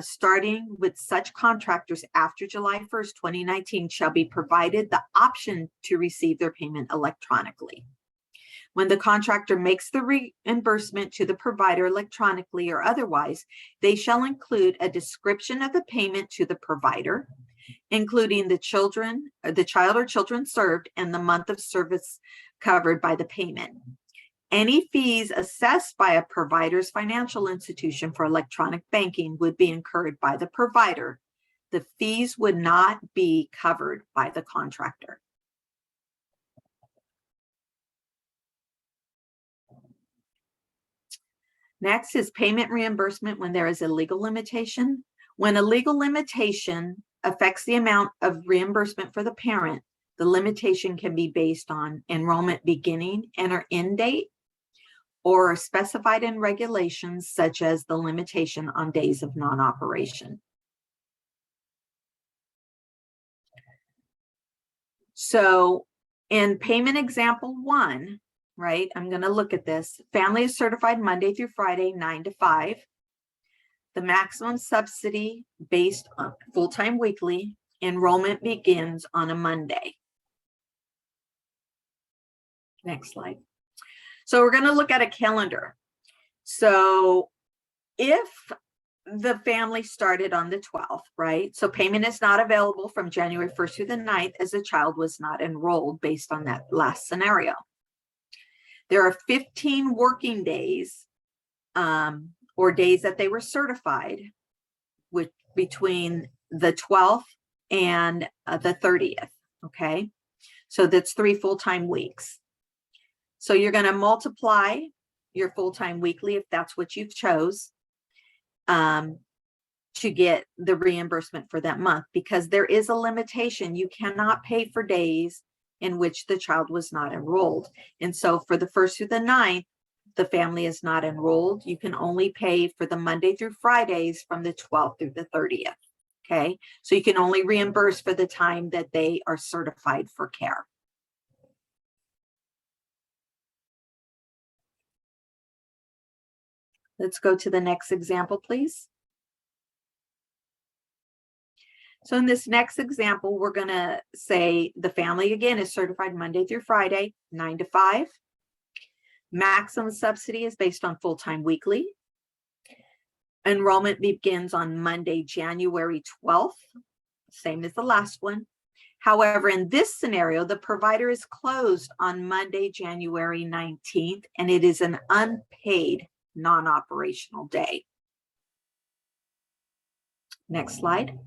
starting with such contractors after July 1st, 2019 shall be provided the option to receive their payment electronically. When the contractor makes the reimbursement to the provider electronically or otherwise, they shall include a description of the payment to the provider, including the child or children served and the month of service covered by the payment. Any fees assessed by a provider's financial institution for electronic banking would be incurred by the provider. The fees would not be covered by the contractor. Next is payment reimbursement when there is a legal limitation. When a legal limitation affects the amount of reimbursement for the parent, the limitation can be based on enrollment beginning and or end date, or specified in regulations such as the limitation on days of non-operation. So in payment example 1, right, I'm going to look at this. Family is certified Monday through Friday, 9 to 5. The maximum subsidy based on full-time weekly. Enrollment begins on a Monday. Next slide. So we're going to look at a calendar. So if the family started on the 12th, right? So payment is not available from January 1st through the 9th as the child was not enrolled based on that last scenario. There are 15 working days or days that they were certified with between the 12th and the 30th, okay? So that's 3 full-time weeks. So you're going to multiply your full-time weekly, if that's what you've chose, to get the reimbursement for that month, because there is a limitation. You cannot pay for days in which the child was not enrolled. And so for the 1st through the 9th, the family is not enrolled. You can only pay for the Monday through Fridays from the 12th through the 30th. Okay. So you can only reimburse for the time that they are certified for care. Let's go to the next example, please. So in this next example, we're going to say the family, again, is certified Monday through Friday, 9 to 5. Maximum subsidy is based on full-time weekly. Enrollment begins on Monday, January 12th, same as the last one. However, in this scenario, the provider is closed on Monday, January 19th, and it is an unpaid non-operational day. Next slide.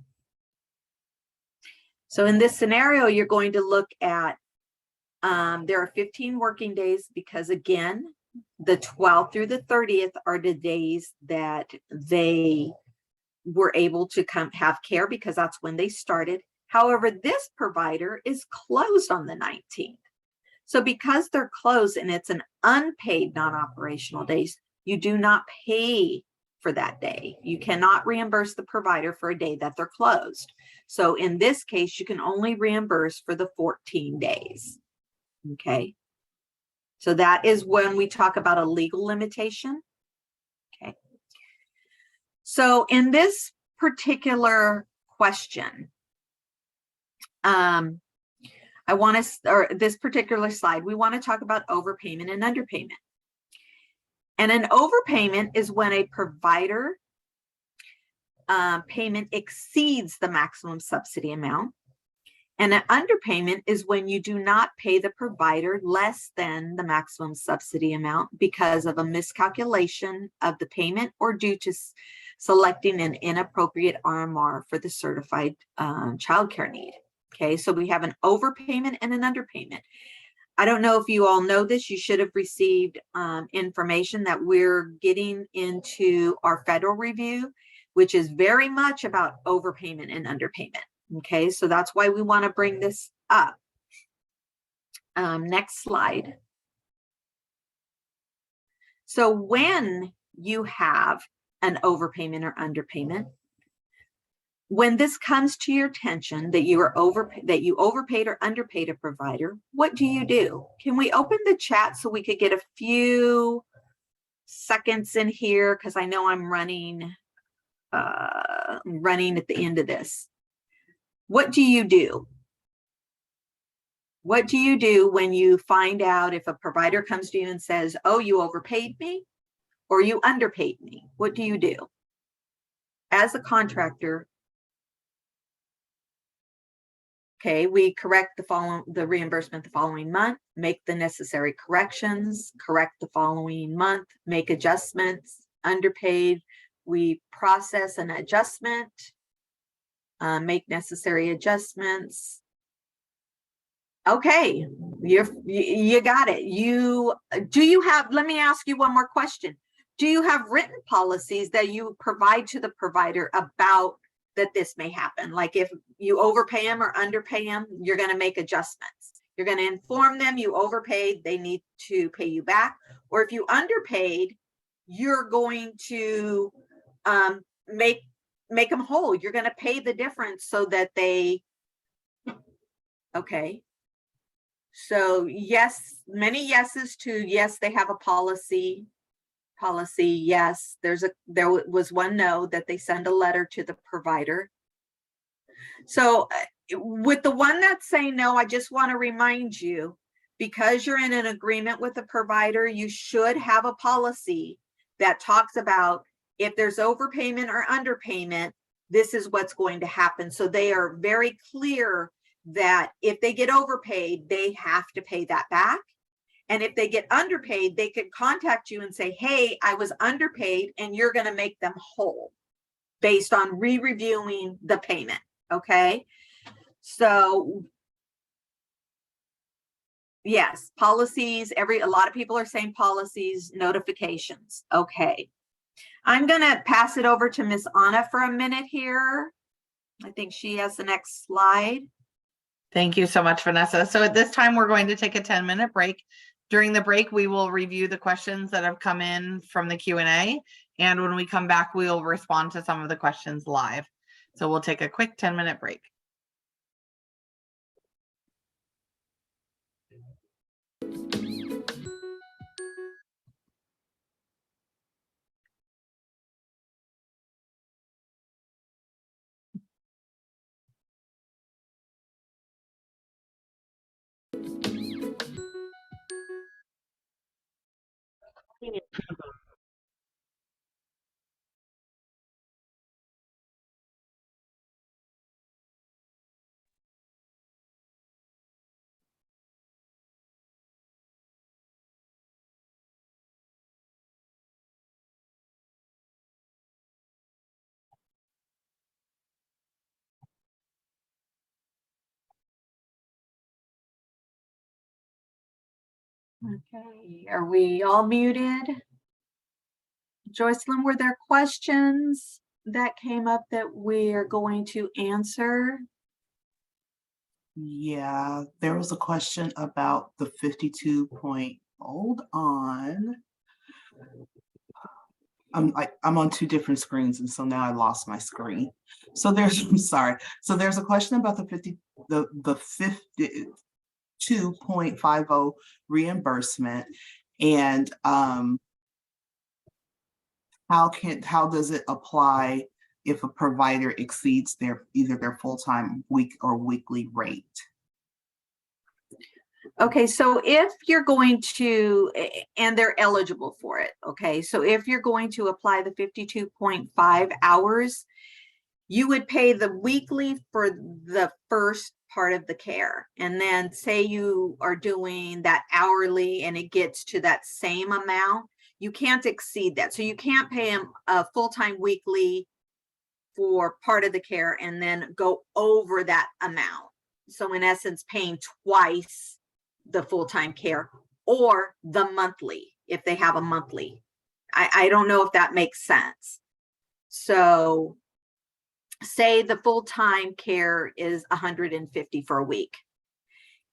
So in this scenario, you're going to look at, there are 15 working days because again, the 12th through the 30th are the days that they were able to come have care because that's when they started. However, this provider is closed on the 19th. So because they're closed and it's an unpaid non-operational days, you do not pay for that day. You cannot reimburse the provider for a day that they're closed. So in this case, you can only reimburse for the 14 days. Okay. So that is when we talk about a legal limitation. Okay. So in this particular question, I want to, or this particular slide, we want to talk about overpayment and underpayment. And an overpayment is when a provider payment exceeds the maximum subsidy amount. And an underpayment is when you do not pay the provider less than the maximum subsidy amount because of a miscalculation of the payment or due to selecting an inappropriate RMR for the certified childcare need. Okay, so we have an overpayment and an underpayment. I don't know if you all know this, you should have received information that we're getting into our federal review, which is very much about overpayment and underpayment. Okay, so that's why we want to bring this up. Next slide. So when you have an overpayment or underpayment, when this comes to your attention that you overpaid or underpaid a provider, what do you do? Can we open the chat so we could get a few seconds in here? Because I know I'm running at the end of this. What do you do? What do you do when you find out if a provider comes to you and says, oh, you overpaid me or you underpaid me? What do you do? As a contractor, okay, we correct the reimbursement the following month, make the necessary corrections, correct the following month, make adjustments, underpaid, we process an adjustment, make necessary adjustments. Okay, you got it. Let me ask you one more question. Do you have written policies that you provide to the provider about that this may happen? Like if you overpay them or underpay them, you're going to make adjustments. You're going to inform them you overpaid, they need to pay you back. Or if you underpaid, you're going to make them whole. You're going to pay the difference so that they, okay. So yes, many yeses to yes, they have a policy, yes. There was one no, that they send a letter to the provider. So with the one that's saying no, I just want to remind you, because you're in an agreement with the provider, you should have a policy that talks about if there's overpayment or underpayment, this is what's going to happen. So they are very clear that if they get overpaid, they have to pay that back. And if they get underpaid, they could contact you and say, hey, I was underpaid, and you're going to make them whole based on re-reviewing the payment. Okay. So yes, policies, a lot of people are saying policies, notifications. Okay. I'm going to pass it over to Miss Anna for a minute here. I think she has the next slide. Thank you so much, Vanessa. So at this time, we're going to take a 10-minute break. During the break, we will review the questions that have come in from the Q&A. And when we come back, we'll respond to some of the questions live. So we'll take a quick 10-minute break. Okay, are we all muted? Joycelyn, were there questions that came up that we're going to answer? Yeah, there was a question about the 52 point, hold on. I'm on two different screens, and so now I lost my screen. So there's, I'm sorry. So there's a question about the 52.50 reimbursement, and how does it apply if a provider exceeds either their full-time week or weekly rate? Okay, so if you're going to, and they're eligible for it, okay, so if you're going to apply the 52.5 hours, you would pay the weekly for the first part of the care. And then say you are doing that hourly and it gets to that same amount, you can't exceed that. So you can't pay them a full-time weekly for part of the care and then go over that amount. So in essence, paying twice the full-time care or the monthly, if they have a monthly. I don't know if that makes sense. So say the full-time care is 150 for a week.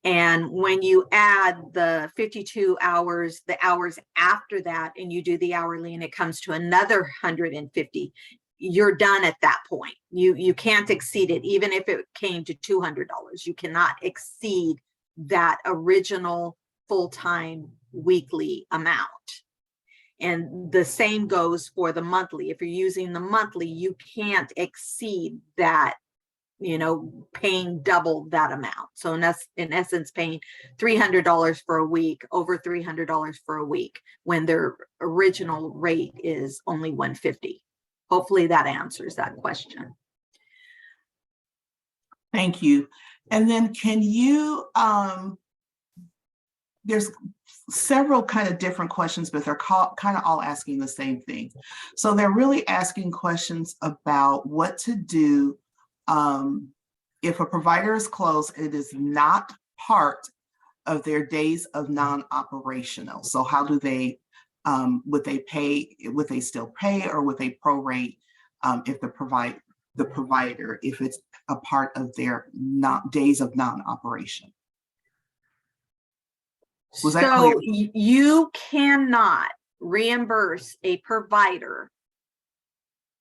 And when you add the 52 hours, the hours after that, and you do the hourly and it comes to another 150, you're done at that point. You can't exceed it. Even if it came to $200, you cannot exceed that original full-time weekly amount. And the same goes for the monthly. If you're using the monthly, you can't exceed that, paying double that amount. So in essence, paying $300 for a week, over $300 for a week, when their original rate is only $150. Hopefully that answers that question. Thank you. And then can you, there's several kind of different questions, but they're kind of all asking the same thing. So they're really asking questions about what to do if a provider is closed, it is not part of their days of non-operational. So how do they, would they still pay, or would they prorate if the provider, if it's a part of their days of non-operation? Was that clear? So you cannot reimburse a provider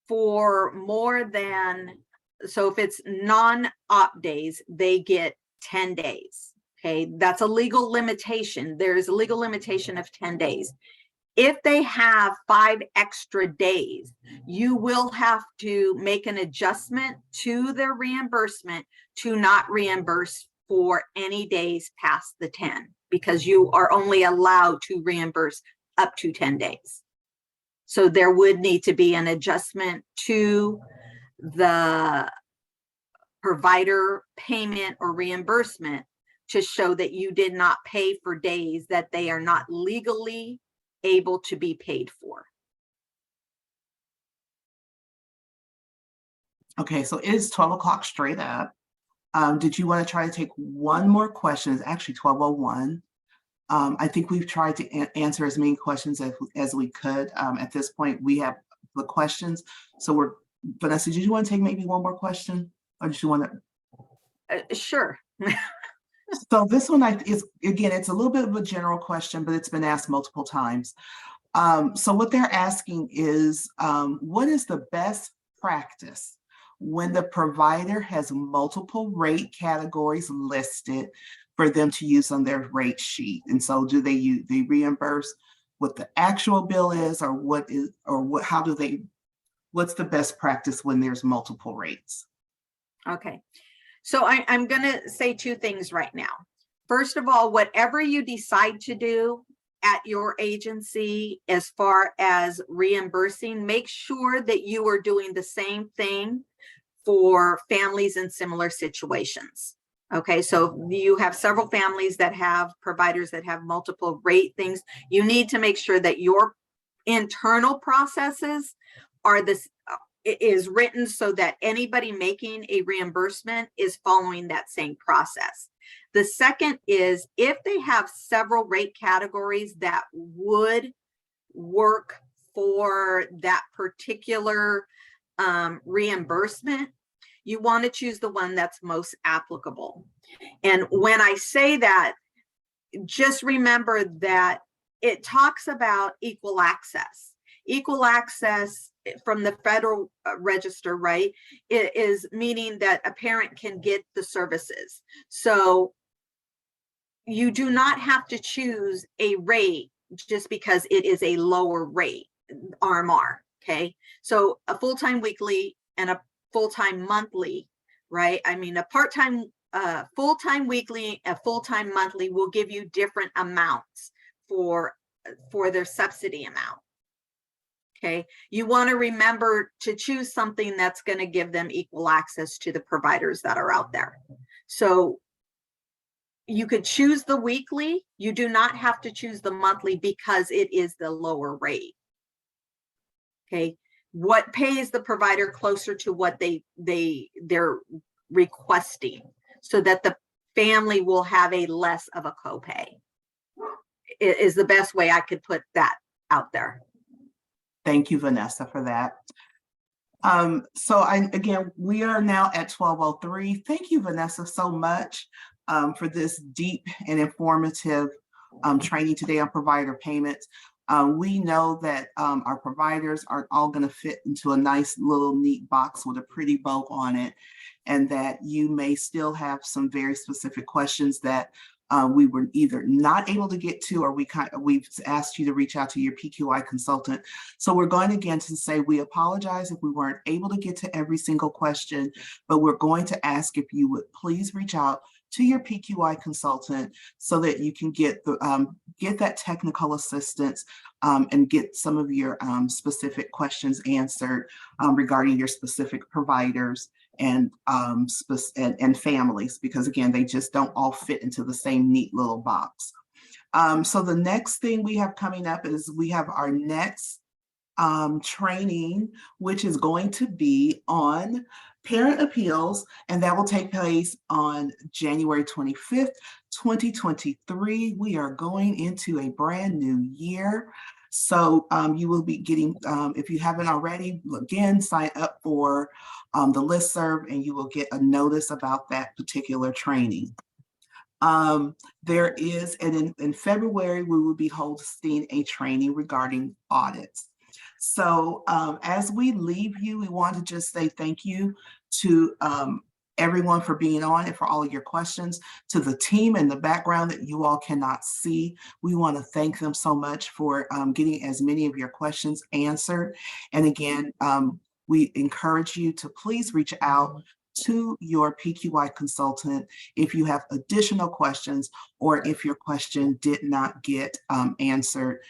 for more than, so if it's non-op days, they get 10 days. Okay, that's a legal limitation. There's a legal limitation of 10 days. If they have 5 extra days, you will have to make an adjustment to their reimbursement to not reimburse for any days past the 10, because you are only allowed to reimburse up to 10 days. So there would need to be an adjustment to the provider payment or reimbursement to show that you did not pay for days that they are not legally able to be paid for. Okay, so it is 12 o'clock straight up. Did you want to try to take one more question? It's actually 12:01. I think we've tried to answer as many questions as we could. At this point, we have the questions. So Vanessa, did you want to take maybe one more question? Or did you want to? Sure. So this one is, again, it's a little bit of a general question, but it's been asked multiple times. So what they're asking is, what is the best practice when the provider has multiple rate categories listed for them to use on their rate sheet? And so do they reimburse what the actual bill is, or what's the best practice when there's multiple rates? Okay, so I'm going to say two things right now. First of all, whatever you decide to do at your agency as far as reimbursing, make sure that you are doing the same thing for families in similar situations. Okay, so you have several families that have providers that have multiple rate things. You need to make sure that your internal processes are is written so that anybody making a reimbursement is following that same process. The second is if they have several rate categories that would work for that particular reimbursement, you want to choose the one that's most applicable. And when I say that, just remember that it talks about equal access. Equal access from the federal register, right? It is meaning that a parent can get the services. So you do not have to choose a rate just because it is a lower rate, RMR, okay? So a full-time weekly and a full-time monthly, right? I mean, a part-time, full-time weekly, a full-time monthly will give you different amounts for their subsidy amount. Okay, you want to remember to choose something that's going to give them equal access to the providers that are out there. So you could choose the weekly. You do not have to choose the monthly because it is the lower rate. Okay, what pays the provider closer to what they're requesting so that the family will have a less of a copay is the best way I could put that out there. Thank you, Vanessa, for that. Again, we are now at 12:03. Thank you, Vanessa, so much for this deep and informative training today on provider payments. We know that our providers aren't all going to fit into a nice little neat box with a pretty bow on it, and that you may still have some very specific questions that we were either not able to get to, or we've asked you to reach out to your PQI consultant. So we're going again to say we apologize if we weren't able to get to every single question, but we're going to ask if you would please reach out to your PQI consultant so that you can get that technical assistance and get some of your specific questions answered regarding your specific providers and families, because again, they just don't all fit into the same neat little box. So the next thing we have coming up is we have our next training, which is going to be on parent appeals, and that will take place on January 25th, 2023. We are going into a brand new year. So you will be getting, if you haven't already, again, sign up for the listserv and you will get a notice about that particular training. There is, and in February, we will be hosting a training regarding audits. So as we leave you, we want to just say thank you to everyone for being on and for all of your questions. To the team in the background that you all cannot see, we want to thank them so much for getting as many of your questions answered. And again, we encourage you to please reach out to your PQI consultant if you have additional questions or if your question did not get answered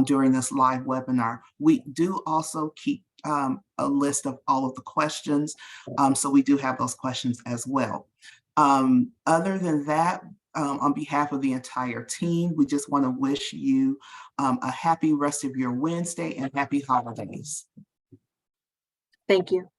during this live webinar. We do also keep a list of all of the questions, so we do have those questions as well. Other than that, on behalf of the entire team, we just want to wish you a happy rest of your Wednesday and happy holidays. Thank you.